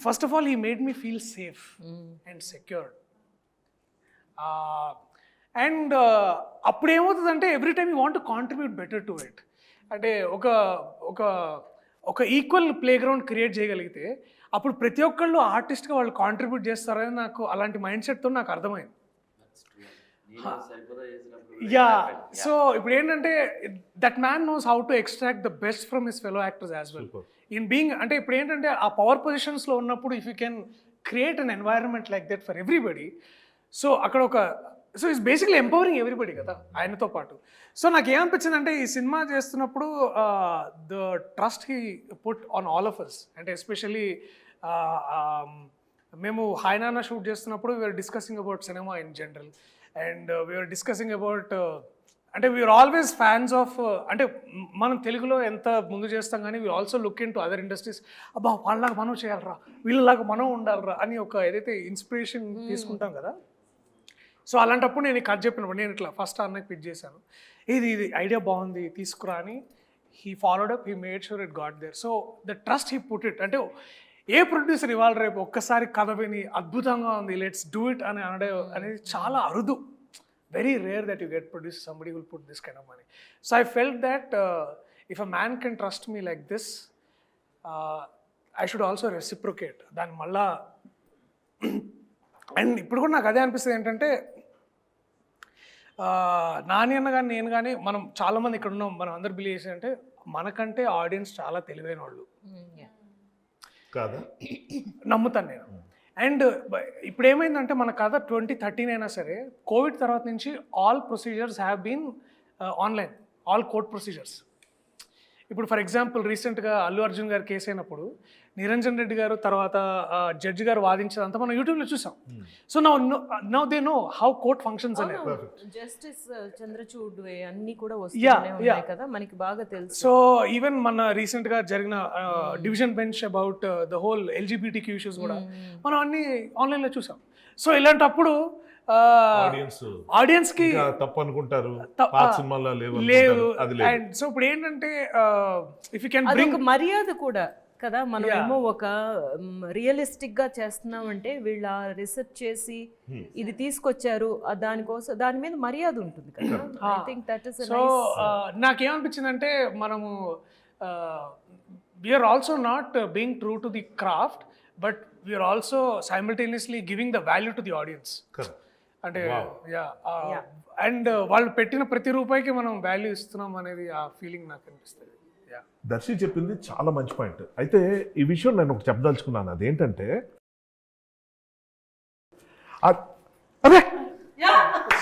first of all he made me feel safe and secured. And అప్పుడు ఏమవుతుందంటే every time you want to contribute better to it. అంటే ఒక ఈక్వల్ ప్లే గ్రౌండ్ క్రియేట్ చేయగలిగితే అప్పుడు ప్రతి ఒక్కళ్ళు ఆర్టిస్ట్గా వాళ్ళు కాంట్రిబ్యూట్ చేస్తారని నాకు అలాంటి మైండ్ సెట్తో నాకు అర్థమైంది. యా సో ఇప్పుడు ఏంటంటే that man knows how to extract the best from his fellow actors as well in being. అంటే ఇప్పుడు ఏంటంటే ఆ పవర్ పొజిషన్స్లో ఉన్నప్పుడు if you can create an environment like that for everybody. So అక్కడ so it's basically empowering everybody కదా ఆయనతో పాటు. సో నాకు ఏమనిపించింది అంటే ఈ సినిమా చేస్తున్నప్పుడు the trust he put on all of us. అంటే ఎస్పెషల్లీ మేము హాయ్నానా షూట్ చేస్తున్నప్పుడు we're discussing about cinema in general and we're discussing about అంటే వీఆర్ ఆల్వేస్ ఫ్యాన్స్ ఆఫ్ అంటే మనం తెలుగులో ఎంత ముందు చేస్తాం కానీ we also look into other industries. అబ్బా వాళ్ళలాగా మనం చేయాలరా వీళ్ళలాగా మనం ఉండాలరా అని ఒక ఏదైతే ఇన్స్పిరేషన్ తీసుకుంటాం కదా. సో అలాంటప్పుడు నేను కథ చెప్పినప్పుడు నేను ఇట్లా ఫస్ట్ అన్నకి పిచ్ చేశాను, ఇది ఐడియా బాగుంది తీసుకురా అని. He followed up, he made sure it got there. So the trust he put it. అంటే ఏ ప్రొడ్యూసర్ ఇవాళ రేపు ఒక్కసారి కథ విని అద్భుతంగా ఉంది లెట్స్ డూ ఇట్ అని అనడం అనేది చాలా అరుదు. Very rare that you get producer somebody will put this kind of money. So I felt that if a man can trust me like this, I should also reciprocate. దాని మళ్ళా and ఇప్పుడు కూడా నాకు అదే అనిపిస్తుంది ఏంటంటే, నాని అన్న కానీ నేను కానీ మనం చాలామంది ఇక్కడ ఉన్నాం, మనం అందరు బిలీవ్ చేసి అంటే మనకంటే ఆడియన్స్ చాలా తెలివైన వాళ్ళు కాదా నమ్ముతాను నేను. అండ్ ఇప్పుడు ఏమైందంటే మన కథ 2013 అయినా సరే కోవిడ్ తర్వాత నుంచి all procedures have been online, all court procedures. ఇప్పుడు ఫర్ ఎగ్జాంపుల్ రీసెంట్గా అల్లు అర్జున్ గారు కేసు అయినప్పుడు నిరంజన్ రెడ్డి గారు తర్వాత జడ్జి గారు వాదించేదంతా మనం యూట్యూబ్లో చూసాం. So now they know how court functions అనేది. జస్టిస్ చంద్రచూడ్ అన్ని కూడా వస్తున్నాయి ఉన్నాయి కదా, మనకి బాగా తెలుసు. సో ఈవెన్ మన రీసెంట్గా జరిగిన division bench about the whole LGBTQ issues కూడా మనం అన్ని ఆన్లైన్లో చూసాం. సో ఇలాంటప్పుడు ఆడియన్స్ కి తప్పు అనుకుంటారు, సినిమాలో లేదు. అండ్ సో ఇప్పుడు ఏంటంటే ఇఫ్ యూ కెన్ బ్రింగ్ మర్యాద కూడా కదా, మనం ఏమో ఒక రియలిస్టిక్ గా చేస్తున్నామంటే వీళ్ళ రీసెర్చ్ చేసి ఇది తీసుకొచ్చారు, దానికోసం దాని మీద మర్యాద ఉంటుంది కదా. I think that is so నాకేమనిపించిందంటే మనము we are also not being true to the craft, but we are also simultaneously giving the value to the audience. అంటే అండ్ వాళ్ళు పెట్టిన ప్రతి రూపాయికి మనం వాల్యూ ఇస్తున్నాం అనేది ఆ ఫీలింగ్ నాకు అనిపిస్తుంది. దర్శి చెప్పింది చాలా మంచి పాయింట్. అయితే ఈ విషయం నేను ఒకటి చెప్పదలుచుకున్నాను, అదేంటంటే అదే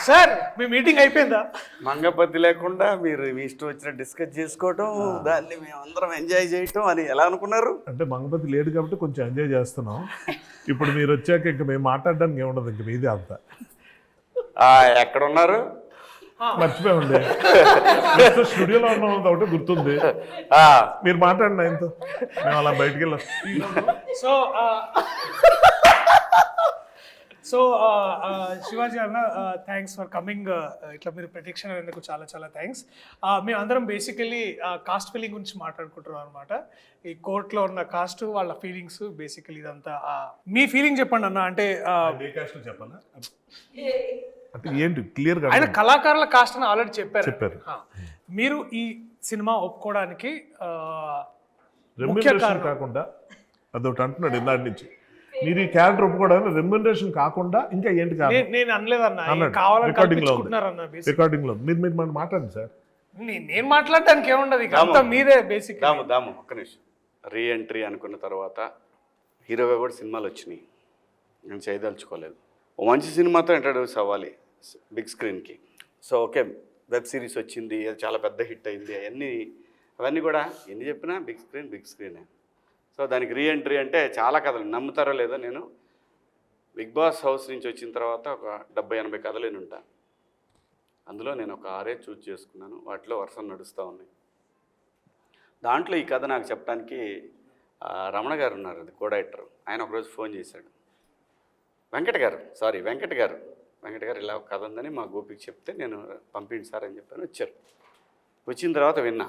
సార్ మీ మీటింగ్ అయిపోయిందా? మంగపతి లేకుండా మీరు మీ ఇష్టం వచ్చిన డిస్కస్ చేసుకోవటం, దాన్ని మేమందరం ఎంజాయ్ చేయటం అని ఎలా అనుకున్నారు? అంటే మంగపతి లేడు కాబట్టి కొంచెం ఎంజాయ్ చేస్తున్నాం. ఇప్పుడు మీరు వచ్చాక ఇంకా మేము మాట్లాడడానికి ఏముండదు, ఇంక మీదే అంతా. ఎక్కడ ఉన్నారు? మర్చిపోయండి, స్టూడియోలో ఉన్నాం ఒకటి గుర్తుంది. మీరు మాట్లాడండి ఆయనతో, మేము అలా బయటికి వెళ్ళాం. సో శివాజీ అన్న థ్యాంక్స్ ఫర్ కమింగ్. ఇట్లా మీరు ప్రొటెక్షన్ అనేందుకు చాలా చాలా థ్యాంక్స్. మేము అందరం బేసికలీ కాస్ట్ ఫీలింగ్ గురించి మాట్లాడుకుంటున్నాం అనమాట. ఈ కోర్టులో ఉన్న కాస్ట్, వాళ్ళ ఫీలింగ్స్, బేసికలీ ఇదంతా. మీ ఫీలింగ్ చెప్పండి అన్న. అంటే చెప్పాలా అంటే ఏంటి క్లియర్గా? ఆయన కళాకారుల కాస్ట్ అని ఆల్రెడీ చెప్పారు. మీరు ఈ సినిమా ఒప్పుకోవడానికి ముఖ్య కారణం కాకుండా అదొకటి అంటున్నాడు ఇందాటి నుంచి, మీరు ఈ క్యారెక్టర్ ఒప్పుకోవడానికి రెమ్యునరేషన్ కాకుండా ఇంకా ఏంటి కారణం? నేను అనలేదన్న, రికార్డింగ్ లో మీరు మాట్లాడండి సార్. నేను మాట్లాడడానికి ఏముండదు, అంతా మీదే బేసిక్. దాము ఒక్క నిమిషం. రీ ఎంట్రీ అనుకున్న తర్వాత హీరోగా కూడా సినిమాలు వచ్చినాయి, నేను చేయదలుచుకోలేదు. ఓ మంచి సినిమాతో ఇంట్రడ్యూస్ అవ్వాలి బిగ్ స్క్రీన్కి. సో ఓకే, వెబ్ సిరీస్ వచ్చింది, అది చాలా పెద్ద హిట్ అయింది, అవన్నీ కూడా ఎన్ని చెప్పినా బిగ్ స్క్రీనే. సో దానికి రీ ఎంట్రీ అంటే చాలా కథలు, నమ్ముతారో లేదో, నేను బిగ్ బాస్ హౌస్ నుంచి వచ్చిన తర్వాత ఒక 70-80 కథలు ఉంటాను. అందులో నేను ఒక 6 చూజ్ చేసుకున్నాను, వాటిలో వర్షం నడుస్తూ ఉన్నాయి. దాంట్లో ఈ కథ నాకు చెప్పడానికి రమణ గారు ఉన్నారు, అది కో డైరెక్టర్. ఆయన ఒకరోజు ఫోన్ చేశాడు, వెంకట గారు ఇలా ఒక కథ ఉందని మా గోపికి చెప్తే నేను పంపిండి సార్ అని చెప్పాను. వచ్చారు. వచ్చిన తర్వాత విన్నా.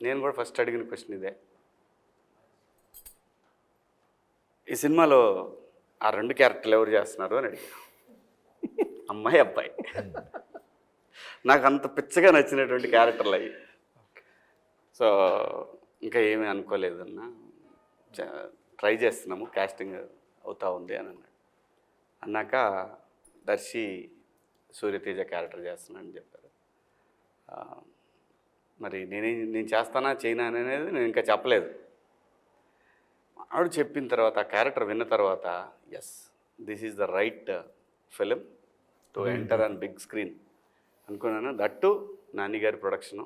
నేను కూడా ఫస్ట్ అడిగిన క్వశ్చన్ ఇదే, ఈ సినిమాలో ఆ 2 క్యారెక్టర్లు ఎవరు చేస్తున్నారు అని అడిగా. అమ్మాయి అబ్బాయి. నాకు అంత పిచ్చగా నచ్చినటువంటి క్యారెక్టర్లు అవి. సో ఇంకా ఏమీ అనుకోలేదన్నా, ట్రై చేస్తున్నాము, కాస్టింగ్ అవుతా ఉంది అని అన్నాడు. అన్నాక దర్శి సూర్యతేజ క్యారెక్టర్ చేస్తున్నానని చెప్పారు. మరి నేను చేస్తానా చేయనా అనేది నేను ఇంకా చెప్పలేదు. ఆవిడ చెప్పిన తర్వాత, ఆ క్యారెక్టర్ విన్న తర్వాత, yes this is the right film to enter on big screen అనుకున్నాను. దట్టు నాని గారి ప్రొడక్షను.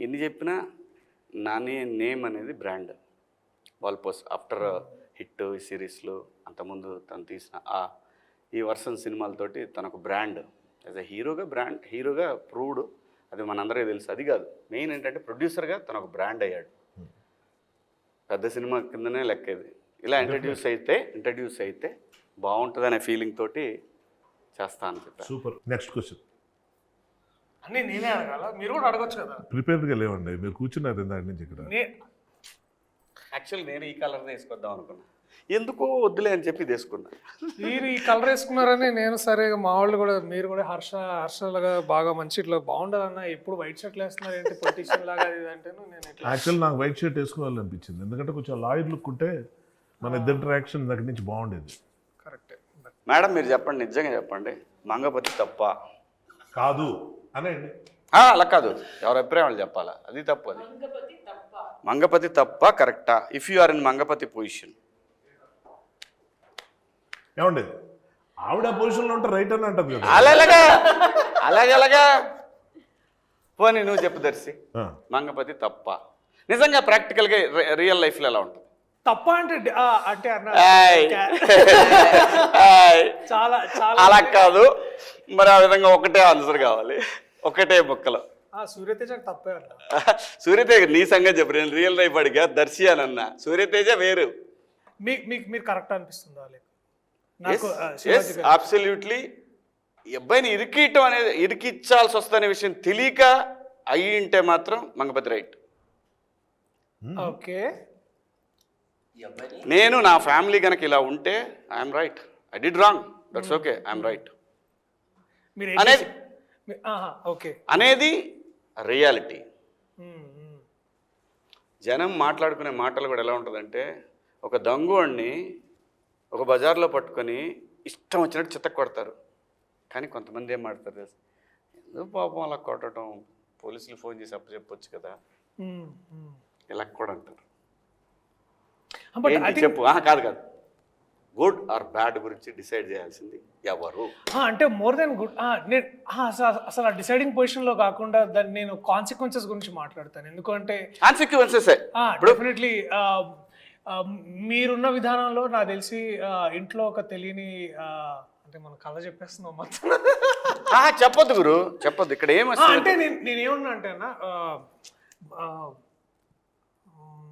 ఎన్ని చెప్పినా నాని నేమ్ అనేది బ్రాండ్. వాల్పోస్ట్ ఆఫ్టర్ హిట్ ఈ సిరీస్లు, అంతకుముందు తను తీసిన ఈ వర్షన్ సినిమాలతోటి తనకు బ్రాండ్ యాజ్ ఎ హీరోగా ప్రూవ్డ్. అది మనందరికీ తెలుసు. అది కాదు మెయిన్ ఏంటంటే ప్రొడ్యూసర్గా తనకు బ్రాండ్ అయ్యాడు. పెద్ద సినిమా కిందనే లెక్క ఇది. ఇలా ఇంట్రడ్యూస్ అయితే బాగుంటుందనే ఫీలింగ్ తోటి చేస్తా అని చెప్పారు. సూపర్. Next question. అన్నీ నేనే అడగాల, మీరు కూడా అడగొచ్చు కదా. ప్రిపేర్డ్గా లేవండి, మీరు కూర్చున్నారు ఇందాక నుంచి ఇక్కడ. యాక్చువల్లీ నేను ఈ కలర్ వేసుకొద్దాం అనుకున్నా, ఎందుకో వద్దులే అని చెప్పి తీసుకున్నా. మీరు ఈ కలర్ వేసుకున్నారని నేను సరే, మా వాళ్ళు కూడా మీరు కూడా హర్షలాగా బాగా మంచి ఇట్లా బాగుండాలన్న, ఎప్పుడు వైట్ షర్ట్లు వేస్తున్నారు ఏంటి పొలిటీషియన్ లాగా అది అంటే నేను ఇట్లా. యాక్చువల్ నాకు వైట్ షర్ట్ వేసుకోవాలనిపించింది, ఎందుకంటే కొంచెం లాయర్ లుక్ ఉంటే మన ఇద్దరు ఇంటరాక్షన్ దగ్గర నుంచి బాగుండేది. కరెక్టే. మేడం మీరు చెప్పండి, నిజంగా చెప్పండి, మంగపతి తప్ప కాదు అనండి. అలా కాదు, ఎవరి అభిప్రాయం వాళ్ళు చెప్పాలా, అది తప్పు. అది మంగపతి తప్ప కరెక్టా? If you are in Mangapati position. ఏమండి, ఆవిడ పొజిషన్లో ఉంటే రైట్ అని అంటది కదా. అలాగలాగా పోనీ నువ్వు చెప్పు దర్శి, ఆ. మంగపతి తప్ప నిజంగా ప్రాక్టికల్గా రియల్ లైఫ్లో ఎలా ఉంటుంది? తప్ప అంటే అంటే అన్న ఏయ్. ఏయ్. చాలా చాలా అలా కాదు మరి, ఆ విధంగా ఒకటే ఆన్సర్ కావాలి, ఒకటే ముక్కలో. సూర్యతేజ తప్పే అన్న. సూర్యతేజ నీ సంగతి చెప్పు, నేను రియల్ లైఫ్ అడిగా దర్శి అని అన్నా, సూర్యతేజ వేరు. మీరు కరెక్ట్ అనిపిస్తుందా? నాకు అబ్సల్యూట్లీ. ఈ అబ్బాయిని ఇరికియటం అనేది, ఇరికిచ్చాల్సి వస్తుందనే విషయం తెలియక అయ్యి ఉంటే మాత్రం మంగపతి రైట్. ఓకే, నేను నా ఫ్యామిలీ కనుక ఇలా ఉంటే I'm right, I did wrong, that's okay, I'm right అనేది ఓకే అనేది రియాలిటీ. జనం మాట్లాడుకునే మాటలు కూడా ఎలా ఉంటుందంటే, ఒక దొంగోడిని ఒక బజార్లో పట్టుకొని ఇష్టం వచ్చినట్టు చిత్త కొడతారు, కానీ కొంతమంది ఏం మాడతారు తెలుసు, ఎందుకు పాపం అలా కొట్టడం, పోలీసులు ఫోన్ చేసి చెప్పొచ్చు కదా, ఇలా కూడా అంటారు. ఏంటి చెప్పు? కాదు కాదు, గుడ్ ఆర్ బ్యాడ్ గురించి డిసైడ్ చేయాల్సింది ఎవరు అంటే మోర్ దెన్ గుడ్. నేను అసలు ఆ డిసైడింగ్ పొజిషన్లో కాకుండా దాన్ని నేను కాన్సిక్వెన్సెస్ గురించి మాట్లాడతాను. ఎందుకంటే కాన్సిక్వెన్సెస్ డెఫినెట్లీ మీరున్న విధానంలో నాకు తెలిసి ఇంట్లో ఒక తెలియని అంటే మనం కథ చెప్పేస్తున్నాం మొత్తం. చెప్పొద్దు గురు, చెప్పొద్దు. ఇక్కడ అంటే నేనేమన్నా అంటే అన్న,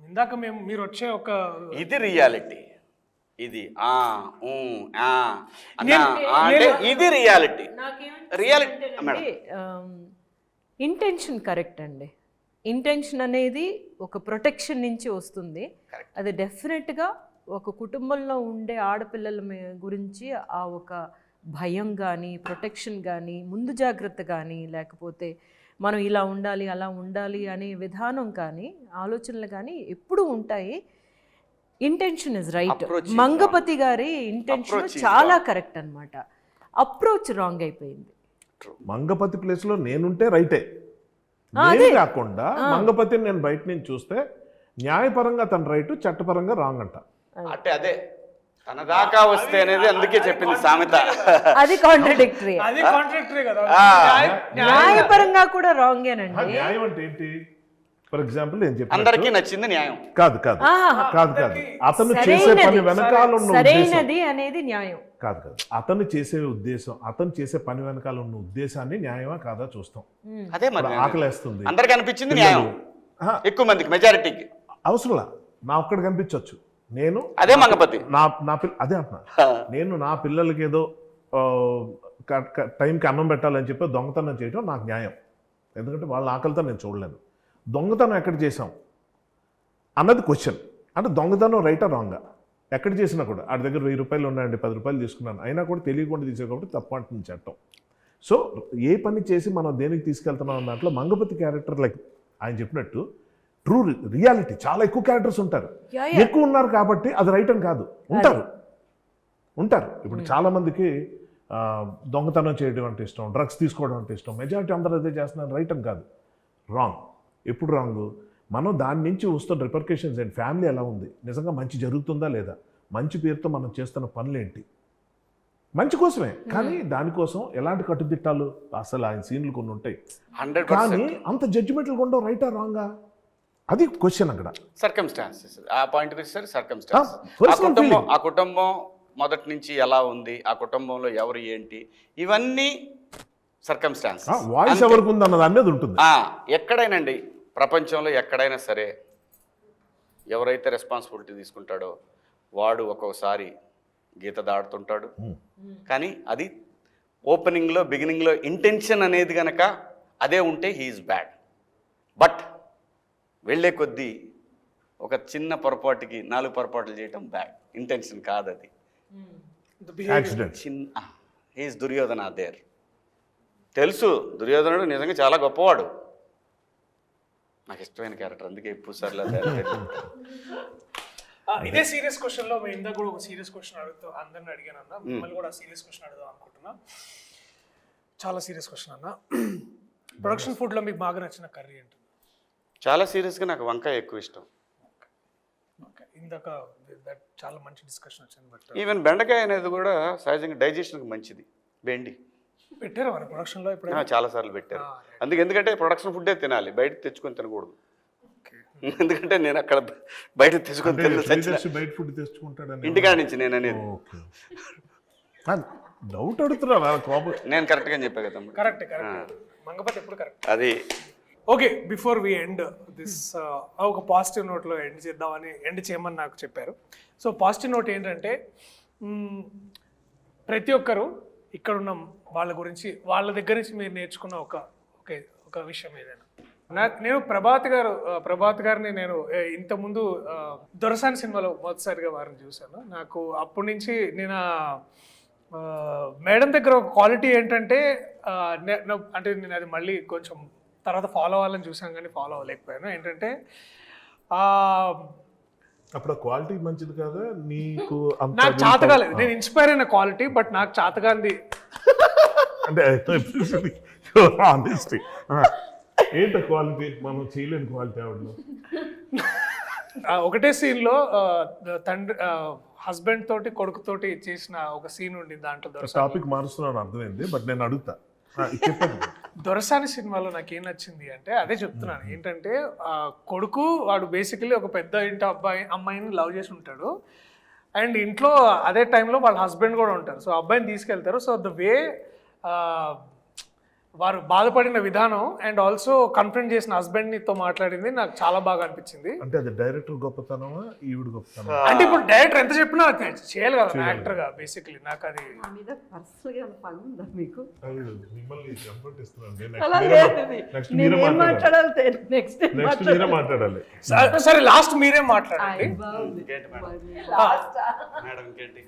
ఇందాక మీరు వచ్చే ఒక ఇది రియాలిటీ, ఇది ఇది reality. Reality madam, intention correct అండి. ఇంటెన్షన్ అనేది ఒక ప్రొటెక్షన్ నుంచి వస్తుంది. అది డెఫినెట్గా ఒక కుటుంబంలో ఉండే ఆడపిల్లల గురించి ఆ ఒక భయం కానీ, ప్రొటెక్షన్ కానీ, ముందు జాగ్రత్త కానీ, లేకపోతే మనం ఇలా ఉండాలి అలా ఉండాలి అనే విధానం కానీ, ఆలోచనలు కానీ ఎప్పుడూ ఉంటాయి. Intention is right. మంగపతి గారి ఇంటెన్షన్ చాలా కరెక్ట్ అన్నమాట. అప్రోచ్ రాంగ్ అయిపోయింది. మంగపతి ప్లేస్లో నేనుంటే రైటే, నేను కాకుండా మంగపతిని నేను బయట నుంచి చూస్తే న్యాయపరంగా తన రైట్, చట్టపరంగా రాంగ్ అంట. అంటే అదే తన దాకా వస్తే అనేది అందుకే చెప్పింది సామెత. అది కాంట్రడిక్టరీ. అది కాంట్రాక్టరీ కదా, న్యాయపరంగా కూడా రాంగేనండి. న్యాయం అంటే ఏంటి? ఫర్ ఎగ్జాంపుల్ నేను చెప్పాను, అందరికీ నచ్చింది న్యాయం కాదు కాదు కాదు కాదు. అతను చేసే పని వెనకాల ఉన్న సరైనది అనేది న్యాయం కాదు కాదు. అతను చేసే ఉద్దేశం, అతను చేసే పని వెనకాల ఉన్న ఉద్దేశాన్ని న్యాయమా కాదా చూస్తాం. అదే మరి ఆకలేస్తుంది, అందరికి అనిపించింది న్యాయం, ఎక్కువ మందికి మెజారిటీకి అవసరంలా నా ఒక్కడికి కనిపించవచ్చు. నేను అదే మంగపతి అదే అంటున్నా, నేను నా పిల్లలకి ఏదో టైంకి అన్నం పెట్టాలని చెప్పి దొంగతనం చేయడం నాకు న్యాయం, ఎందుకంటే వాళ్ళ ఆకలితో నేను చూడలేను. దొంగతనం ఎక్కడ చేసాం అన్నది క్వశ్చన్. అంటే దొంగతనం రైటా రాంగా ఎక్కడ చేసినా కూడా, ఆడి దగ్గర 1000 రూపాయలు ఉన్నాయండి, 10 రూపాయలు తీసుకున్నాను, అయినా కూడా తెలియకుండా తీసే కాబట్టి తప్పు అంటుంది చట్టం. సో ఏ పని చేసి మనం దేనికి తీసుకెళ్తున్నాం దాంట్లో మంగపతి క్యారెక్టర్, లైక్ ఆయన చెప్పినట్టు ట్రూ రియాలిటీ, చాలా ఎక్కువ క్యారెక్టర్స్ ఉంటారు, ఎక్కువ ఉన్నారు కాబట్టి అది రైట్ అని కాదు, ఉంటారు. ఇప్పుడు చాలా మందికి దొంగతనం చేయడం అంటే ఇష్టం, డ్రగ్స్ తీసుకోవడం అంటే ఇష్టం, మెజారిటీ అందరూ అదే చేస్తున్నారు, రైట్ అని కాదు, రాంగ్. ఎప్పుడు రాంగ్? మనం దాని నుంచి వస్తున్న రిపర్కేషన్స్ ఏంటి, ఫ్యామిలీ ఎలా ఉంది, నిజంగా మంచి జరుగుతుందా లేదా, మంచి పేరుతో మనం చేస్తున్న పనులేంటి, మంచి కోసమే, కానీ దానికోసం ఎలాంటి కట్టుదిట్టాలు, అసలు ఆయన సీన్లు కొన్ని ఉంటాయి, కానీ అంత జడ్జిమెంట్లు ఉండవు, రైటా రాంగా, అది క్వశ్చన్ అక్కడ. సర్కమ్స్టాన్సెస్, ఆ పాయింట్ వచ్చేసరికి సర్కమ్స్టాన్సెస్, ఆ కుటుంబం మొదటి నుంచి ఎలా ఉంది, ఆ కుటుంబంలో ఎవరు ఏంటి, ఇవన్నీ సర్కమ్స్టాన్సెస్. వాయిస్ ఎవరికి ఉంది అన్న దాని మీద ఉంటుంది. ఎక్కడైనండి ప్రపంచంలో ఎక్కడైనా సరే ఎవరైతే రెస్పాన్సిబిలిటీ తీసుకుంటాడో వాడు ఒక్కోసారి గీత దాడుతుంటాడు, కానీ అది ఓపెనింగ్లో బిగినింగ్లో ఇంటెన్షన్ అనేది కనుక అదే ఉంటే హీఈస్ బ్యాడ్. బట్ వెళ్ళే కొద్దీ ఒక చిన్న పొరపాటుకి 4 పొరపాట్లు చేయటం బ్యాడ్. ఇంటెన్షన్ కాదు అది. యాక్సిడెంట్. చిన్న హీఈస్ దుర్యోధన దేర్. తెలుసు దుర్యోధనుడు నిజంగా చాలా గొప్పవాడు, నాకు ఇష్టమైన క్యారెక్టర్, అందుకే ఇప్పుడు సార్లు ఇదే సీరియస్ క్వశ్చన్ లో మేము ఇందాక కూడా ఒక సీరియస్ క్వశ్చన్ అడుగుతూ అందరిని అడిగాను అన్న, మిమ్మల్ని కూడా సీరియస్ క్వశ్చన్ అడుగుదాం అనుకుంటున్నా. చాలా సీరియస్ క్వశ్చన్ అన్న. ప్రొడక్షన్ ఫుడ్ లో మీకు బాగా నచ్చిన కర్రీ ఏంటి? చాలా సీరియస్గా నాకు వంకాయ ఎక్కువ ఇష్టం. ఓకే, ఇందాక చాలా మంచి డిస్కషన్ వచ్చింది. బట్ ఈవెన్ బెండకాయ అనేది కూడా సహజంగా డైజెషన్కి మంచిది. బెండి పెట్టారు మన ప్రొడక్షన్ లో ఇప్పుడు? చాలాసార్లు పెట్టారు. అందుకే ఎందుకంటే ప్రొడక్షన్ ఫుడ్డే తినాలి, బయట తెచ్చుకొని తినకూడదు. ఎందుకంటే నేను అక్కడ బయట తెచ్చుకొని తిన్న బయట ఫుడ్ తెచ్చుకుంటాడని ఇంటికాడ నుంచి నేను అనేది. డౌట్ అడుగుతున్నా కోపం. నేను కరెక్ట్గా చెప్పా కదా. కరెక్ట్ మంగపతి ఎప్పుడు కరెక్ట్. అది okay, before we end this ఒక పాజిటివ్ నోట్లో ఎండ్ చేయమని నాకు చెప్పారు. సో పాజిటివ్ నోట్ ఏంటంటే ప్రతి ఒక్కరు ఇక్కడ ఉన్న వాళ్ళ గురించి, వాళ్ళ దగ్గర నుంచి మీరు నేర్చుకున్న ఒక విషయం ఏదైనా. నేను ప్రభాత్ గారిని నేను ఇంతకుముందు దొరసాని సినిమాలో మొదటిసారిగా వారిని చూశాను. నాకు అప్పటి నుంచి నేను మేడం దగ్గర ఒక క్వాలిటీ ఏంటంటే అంటే నేను అది మళ్ళీ కొంచెం తర్వాత ఫాలో అవ్వాలని చూసాను కానీ ఫాలో అవ్వలేకపోయాను. ఏంటంటే అప్పుడు క్వాలిటీ మంచిది కదా నీకు? నాకు చాతగాలేదు, నేను ఇన్స్పైర్ అయిన క్వాలిటీ, బట్ నాకు చాతగాంది అంటే ఏంటో క్వాలిటీ మనం చేయలేని క్వాలిటీ ఆవిడలో. ఒకటే సీన్లో తండ్రి హస్బెండ్ తోటి కొడుకుతోటి చేసిన ఒక సీన్ ఉండి దాంట్లో టాపిక్ మారుస్తున్నాను అర్థమైంది, బట్ నేను అడుగుతా చెప్పండి. దొరసాని సినిమాలో నాకు ఏం నచ్చింది అంటే అదే చెప్తున్నాను. ఏంటంటే కొడుకు వాడు బేసికలీ ఒక పెద్ద ఇంటి అమ్మాయిని లవ్ చేసి ఉంటాడు, అండ్ ఇంట్లో అదే టైంలో వాళ్ళ హస్బెండ్ కూడా ఉంటారు. సో అబ్బాయిని తీసుకెళ్తారు. సో ద వే వారు బాధపడిన విధానం అండ్ ఆల్సో కన్ఫ్రంట్ చేసిన హస్బెండ్తో మాట్లాడింది నాకు చాలా బాగా అనిపించింది. అంటే అది డైరెక్టర్ గొప్పతనమా ఈవిడ గొప్పతనం? అంటే ఇప్పుడు డైరెక్టర్ ఎంత చెప్పినా చేయాలి కదా యాక్టర్గా. బేసికలీ నాకు అది మీకు మిమ్మల్ని మాట్లాడాలి. సరే లాస్ట్ మీరే మాట్లాడండి. మేడం ఇంకేంటి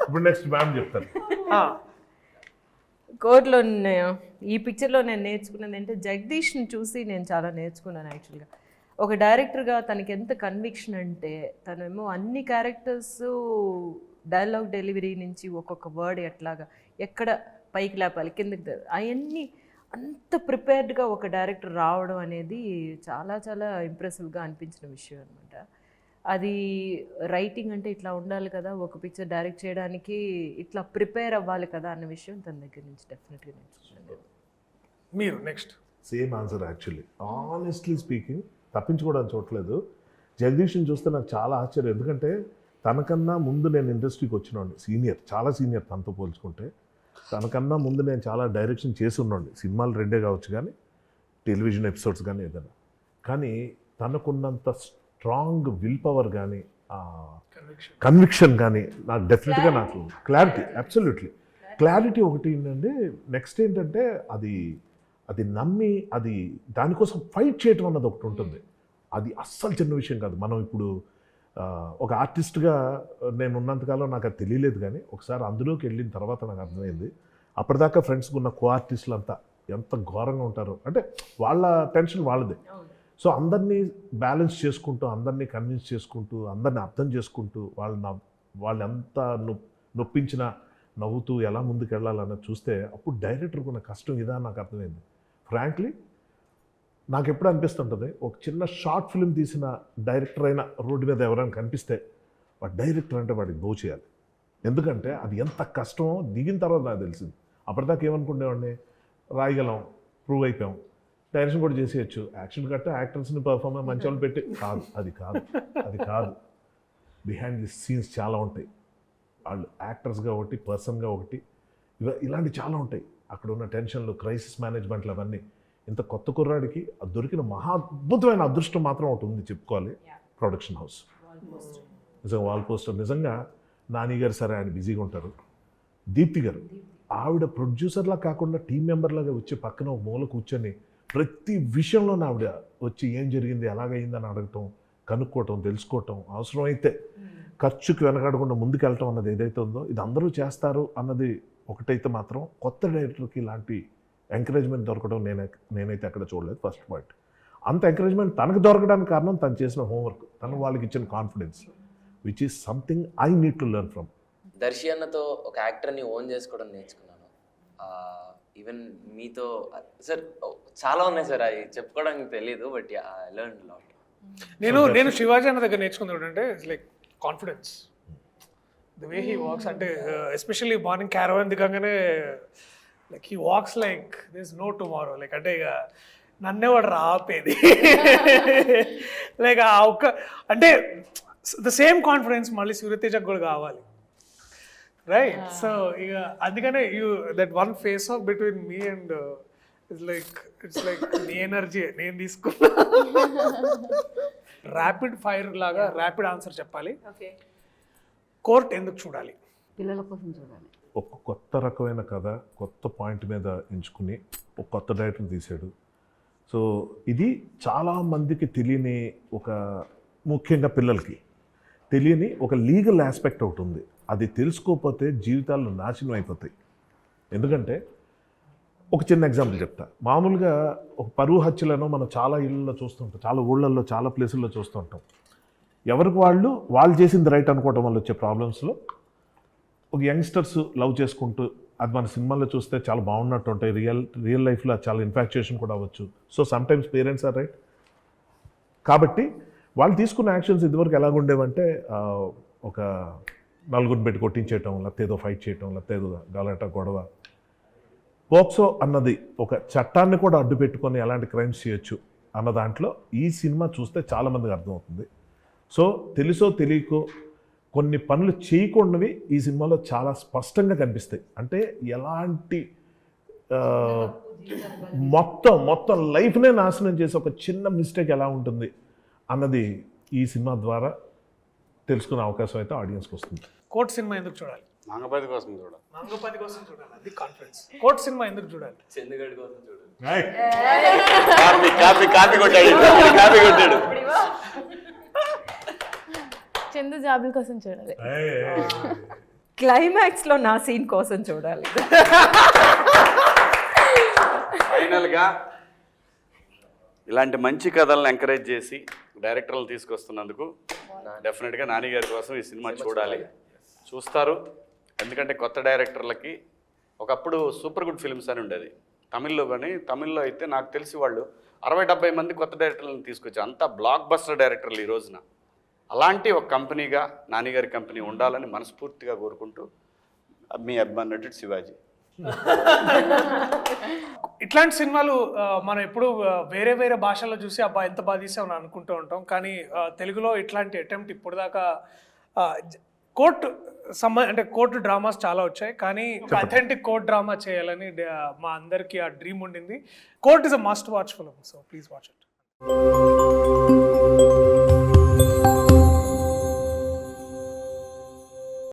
ఇప్పుడు నెక్స్ట్ మ్యామ్ చెప్తారు. కోర్టులో ఈ పిక్చర్లో నేను నేర్చుకున్నది అంటే జగదీష్ని చూసి నేను చాలా నేర్చుకున్నాను యాక్చువల్గా. ఒక డైరెక్టర్గా తనకి ఎంత కన్విక్షన్ అంటే తనేమో అన్ని క్యారెక్టర్స్ డైలాగ్ డెలివరీ నుంచి ఒక్కొక్క వర్డ్ ఎట్లాగా ఎక్కడ పైకి లేపాలి కిందకి అవన్నీ అంత ప్రిపేర్డ్గా ఒక డైరెక్టర్ రావడం అనేది చాలా చాలా ఇంప్రెసివ్గా అనిపించిన విషయం అనమాట. అది రైటింగ్ అంటే ఇట్లా ఉండాలి కదా, ఒక పిక్చర్ డైరెక్ట్ చేయడానికి ఇట్లా ప్రిపేర్ అవ్వాలి కదా అన్న విషయం తన దగ్గర నుంచి డెఫినెట్గా నేర్చుకున్నాను. మీరు next same answer actually. Honestly speaking తప్పించుకోవడానికి చూడలేదు. జగదీష్ని చూస్తే నాకు చాలా ఆశ్చర్యం, ఎందుకంటే తనకన్నా ముందు నేను ఇండస్ట్రీకి వచ్చినాండి, సీనియర్, చాలా సీనియర్ తనతో పోల్చుకుంటే. తనకన్నా ముందు నేను చాలా డైరెక్షన్ చేసి ఉన్నాండి, సినిమాలు 2 కావచ్చు కానీ టెలివిజన్ ఎపిసోడ్స్ కానీ ఏదైనా. కానీ తనకున్నంత స్ట్రాంగ్ విల్ పవర్ కానీ కన్విక్షన్ కానీ నాకు డెఫినెట్గా నాకు క్లారిటీ, అబ్సల్యూట్లీ క్లారిటీ ఒకటి ఏంటంటే నెక్స్ట్ ఏంటంటే అది నమ్మి అది దానికోసం ఫైట్ చేయటం అన్నది ఒకటి ఉంటుంది. అది అస్సలు చిన్న విషయం కాదు. మనం ఇప్పుడు ఒక ఆర్టిస్ట్గా నేను ఉన్నంతకాలం నాకు అది తెలియలేదు, కానీ ఒకసారి అందులోకి వెళ్ళిన తర్వాత నాకు అర్థమైంది. అప్పటిదాకా ఫ్రెండ్స్కి ఉన్న కో ఆర్టిస్టులు అంతా ఎంత ఘోరంగా ఉంటారో, అంటే వాళ్ళ టెన్షన్ వాళ్ళదే. సో అందరినీ బ్యాలెన్స్ చేసుకుంటూ, అందరినీ కన్విన్స్ చేసుకుంటూ, అందరినీ అర్థం చేసుకుంటూ, వాళ్ళు ఎంత నొప్పించినా నవ్వుతూ ఎలా ముందుకు వెళ్ళాలన్నది చూస్తే అప్పుడు డైరెక్టర్కి ఉన్న కష్టం ఇదా నాకు అర్థమైంది. ఫ్రాంక్లీ నాకు ఎప్పుడు అనిపిస్తుంటుంది, ఒక చిన్న షార్ట్ ఫిల్మ్ తీసిన డైరెక్టర్ అయినా రోడ్డు మీద ఎవరైనా కనిపిస్తే వాడు డైరెక్టర్ అంటే వాడికి గో చేయాలి. ఎందుకంటే అది ఎంత కష్టమో దిగిన తర్వాత నాకు తెలిసింది. అప్పటిదాకా ఏమనుకునేవాడిని, రాయగలం, ప్రూవ్ అయిపోయాం, డైరెక్షన్ కూడా చేసేయచ్చు, యాక్షన్ కట్ట యాక్టర్స్ని పర్ఫార్మెన్స్ మంచి వాళ్ళు పెట్టి కాదు, అది కాదు. బిహైండ్ ది సీన్స్ చాలా ఉంటాయి. వాళ్ళు యాక్టర్స్గా ఒకటి, పర్సన్గా ఒకటి, ఇలాంటి చాలా ఉంటాయి. అక్కడ ఉన్న టెన్షన్లు, క్రైసిస్ మేనేజ్మెంట్లు, అవన్నీ. ఇంత కొత్త కుర్రాడికి అది దొరికిన మహా అద్భుతమైన అదృష్టం మాత్రం ఒకటి ఉంది చెప్పుకోవాలి, ప్రొడక్షన్ హౌస్. నిజంగా వాల్ పోస్టర్. నిజంగా నాని గారు సరే ఆయన బిజీగా ఉంటారు, దీప్తి గారు ఆవిడ ప్రొడ్యూసర్లా కాకుండా టీం మెంబర్లాగా వచ్చి పక్కన ఒక మూల కూర్చొని ప్రతి విషయంలో ఆవిడ వచ్చి ఏం జరిగింది ఎలాగైందని అడగటం, కనుక్కోవటం, తెలుసుకోవటం, అవసరమైతే ఖర్చుకి వెనకాడకుండా ముందుకెళ్ళటం అన్నది ఏదైతే ఉందో ఇది అందరూ చేస్తారు అన్నది ఒకటైతే మాత్రం కొత్త డైరెక్టర్కి ఇలాంటి ఎంకరేజ్మెంట్ దొరకడం నేనైతే అక్కడ చూడలేదు. First point. అంత ఎంకరేజ్మెంట్ తనకు దొరకడానికి కారణం తను చేసిన హోంవర్క్, తను వాళ్ళకి ఇచ్చిన confidence, which is something I need to learn from. Darshi అన్నతో ఒక యాక్టర్ని ఓన్ చేసుకోవడం నేర్చుకున్నాను. ఈవెన్ మీతో సార్ చాలా ఉన్నాయి సార్, అవి చెప్పుకోవడానికి తెలియదు, బట్ ఐ లెర్న్ లాట్. నేను శివాజీ అన్న దగ్గర నేర్చుకుంది ఏంటంటే it's like confidence, the way he walks. అంటే ఎస్పెషల్లీ మార్నింగ్ క్యారవాన్ దిగంగానే like he walks like this no tomorrow. Like అంటే ఇక నన్నే వాడు రాపేది లైక్ ఆ ఒక్క అంటే ద సేమ్ కాన్ఫిడెన్స్ మళ్ళీ సూర్యతేజకు కూడా కావాలి, రైట్? సో ఇక అందుకనే that one face of between me and it's like నీ ఎనర్జీ నేను తీసుకున్నా. ర్యాపిడ్ ఫైర్ లాగా ర్యాపిడ్ ఆన్సర్ చెప్పాలి. కోర్ట్ ఎందుకు చూడాలి? పిల్లల కోసం చూడాలి. ఒక కొత్త రకమైన కథ కొత్త పాయింట్ మీద ఎంచుకుని ఒక కొత్త డైరెక్టర్ తీశాడు. సో ఇది చాలామందికి తెలియని, ఒక ముఖ్యంగా పిల్లలకి తెలియని ఒక లీగల్ ఆస్పెక్ట్ ఒకటి ఉంది. అది తెలుసుకోకపోతే జీవితాలు నాశనం అయిపోతాయి. ఎందుకంటే ఒక చిన్న ఎగ్జాంపుల్ చెప్తా. మామూలుగా ఒక పరువు హత్యలను మనం చాలా ఇళ్ళల్లో చూస్తుంటాం, చాలా ఊళ్ళల్లో, చాలా ప్లేసుల్లో చూస్తుంటాం. ఎవరికి వాళ్ళు చేసింది రైట్ అనుకోవటం వల్ల వచ్చే ప్రాబ్లమ్స్లో ఒక యంగ్స్టర్స్ లవ్ చేసుకుంటూ, అది మన సినిమాల్లో చూస్తే చాలా బాగున్నట్టు ఉంటాయి, రియల్ లైఫ్లో చాలా ఇన్ఫాక్చుయేషన్ కూడా అవ్వచ్చు. So sometimes parents are right. కాబట్టి వాళ్ళు తీసుకున్న యాక్షన్స్ ఇదివరకు ఎలాగుండేవంటే ఒక నలుగురిని పెట్టి కొట్టించేయటం, లేకపోతే ఏదో ఫైట్ చేయటం, లేకపోతే ఏదో గలాట గొడవ. పోక్సో అన్నది ఒక చట్టాన్ని కూడా అడ్డు పెట్టుకొని ఎలాంటి క్రైమ్స్ చేయొచ్చు అన్న దాంట్లో ఈ సినిమా చూస్తే చాలామందికి అర్థమవుతుంది. సో తెలుసో తెలియకో కొన్ని పనులు చేయకుండావి ఈ సినిమాలో చాలా స్పష్టంగా కనిపిస్తాయి. అంటే ఎలాంటి మొత్తం లైఫ్నే నాశనం చేసే ఒక చిన్న మిస్టేక్ ఎలా ఉంటుంది అన్నది ఈ సినిమా ద్వారా తెలుసుకునే అవకాశం అయితే ఆడియన్స్కి వస్తుంది. కోర్ట్ సినిమా ఎందుకు చూడాలి? నాగపతి కోసం చూడాలి. నాగపతి కోసం చూడాలి, అది కాన్ఫిడెన్స్. కోర్ట్ సినిమా ఎందుకు చూడాలి? చందుగడి కోసం చూడండి. కాపీ కొట్టాడు. చందు జాబుల కోసం చూడాలి. క్లైమాక్స్లో నా సీన్ కోసం చూడాలి. ఫైనల్గా ఇలాంటి మంచి కథలను ఎంకరేజ్ చేసి డైరెక్టర్లు తీసుకొస్తున్నందుకు డెఫినెట్గా నాని గారి కోసం ఈ సినిమా చూడాలి, చూస్తారు. ఎందుకంటే కొత్త డైరెక్టర్లకి ఒకప్పుడు సూపర్ గుడ్ ఫిల్మ్స్ అని ఉండేది తమిళ్లో, కానీ తమిళ్లో అయితే నాకు తెలిసి వాళ్ళు 60-70 మంది కొత్త డైరెక్టర్లను తీసుకొచ్చారు. అంతా బ్లాక్ బస్టర్ డైరెక్టర్లు ఈ రోజున. అలాంటి ఒక కంపెనీగా నానిగారి కంపెనీ ఉండాలని మనస్ఫూర్తిగా కోరుకుంటూ మీ అభిమాన నటుడు శివాజీ. ఇట్లాంటి సినిమాలు మనం ఎప్పుడు వేరే వేరే భాషల్లో చూసి అబ్బా ఎంత బాగా తీసామని అనుకుంటూ ఉంటాం, కానీ తెలుగులో ఇట్లాంటి అటెంప్ట్ ఇప్పుడు దాకా కోర్టు డ్రామాస్ చాలా వచ్చాయి, కానీ అథెంటిక్ కోర్ట్ డ్రామా చేయాలని మా అందరికీ ఆ డ్రీమ్ ఉండింది. Court is a must watch film, so please watch it.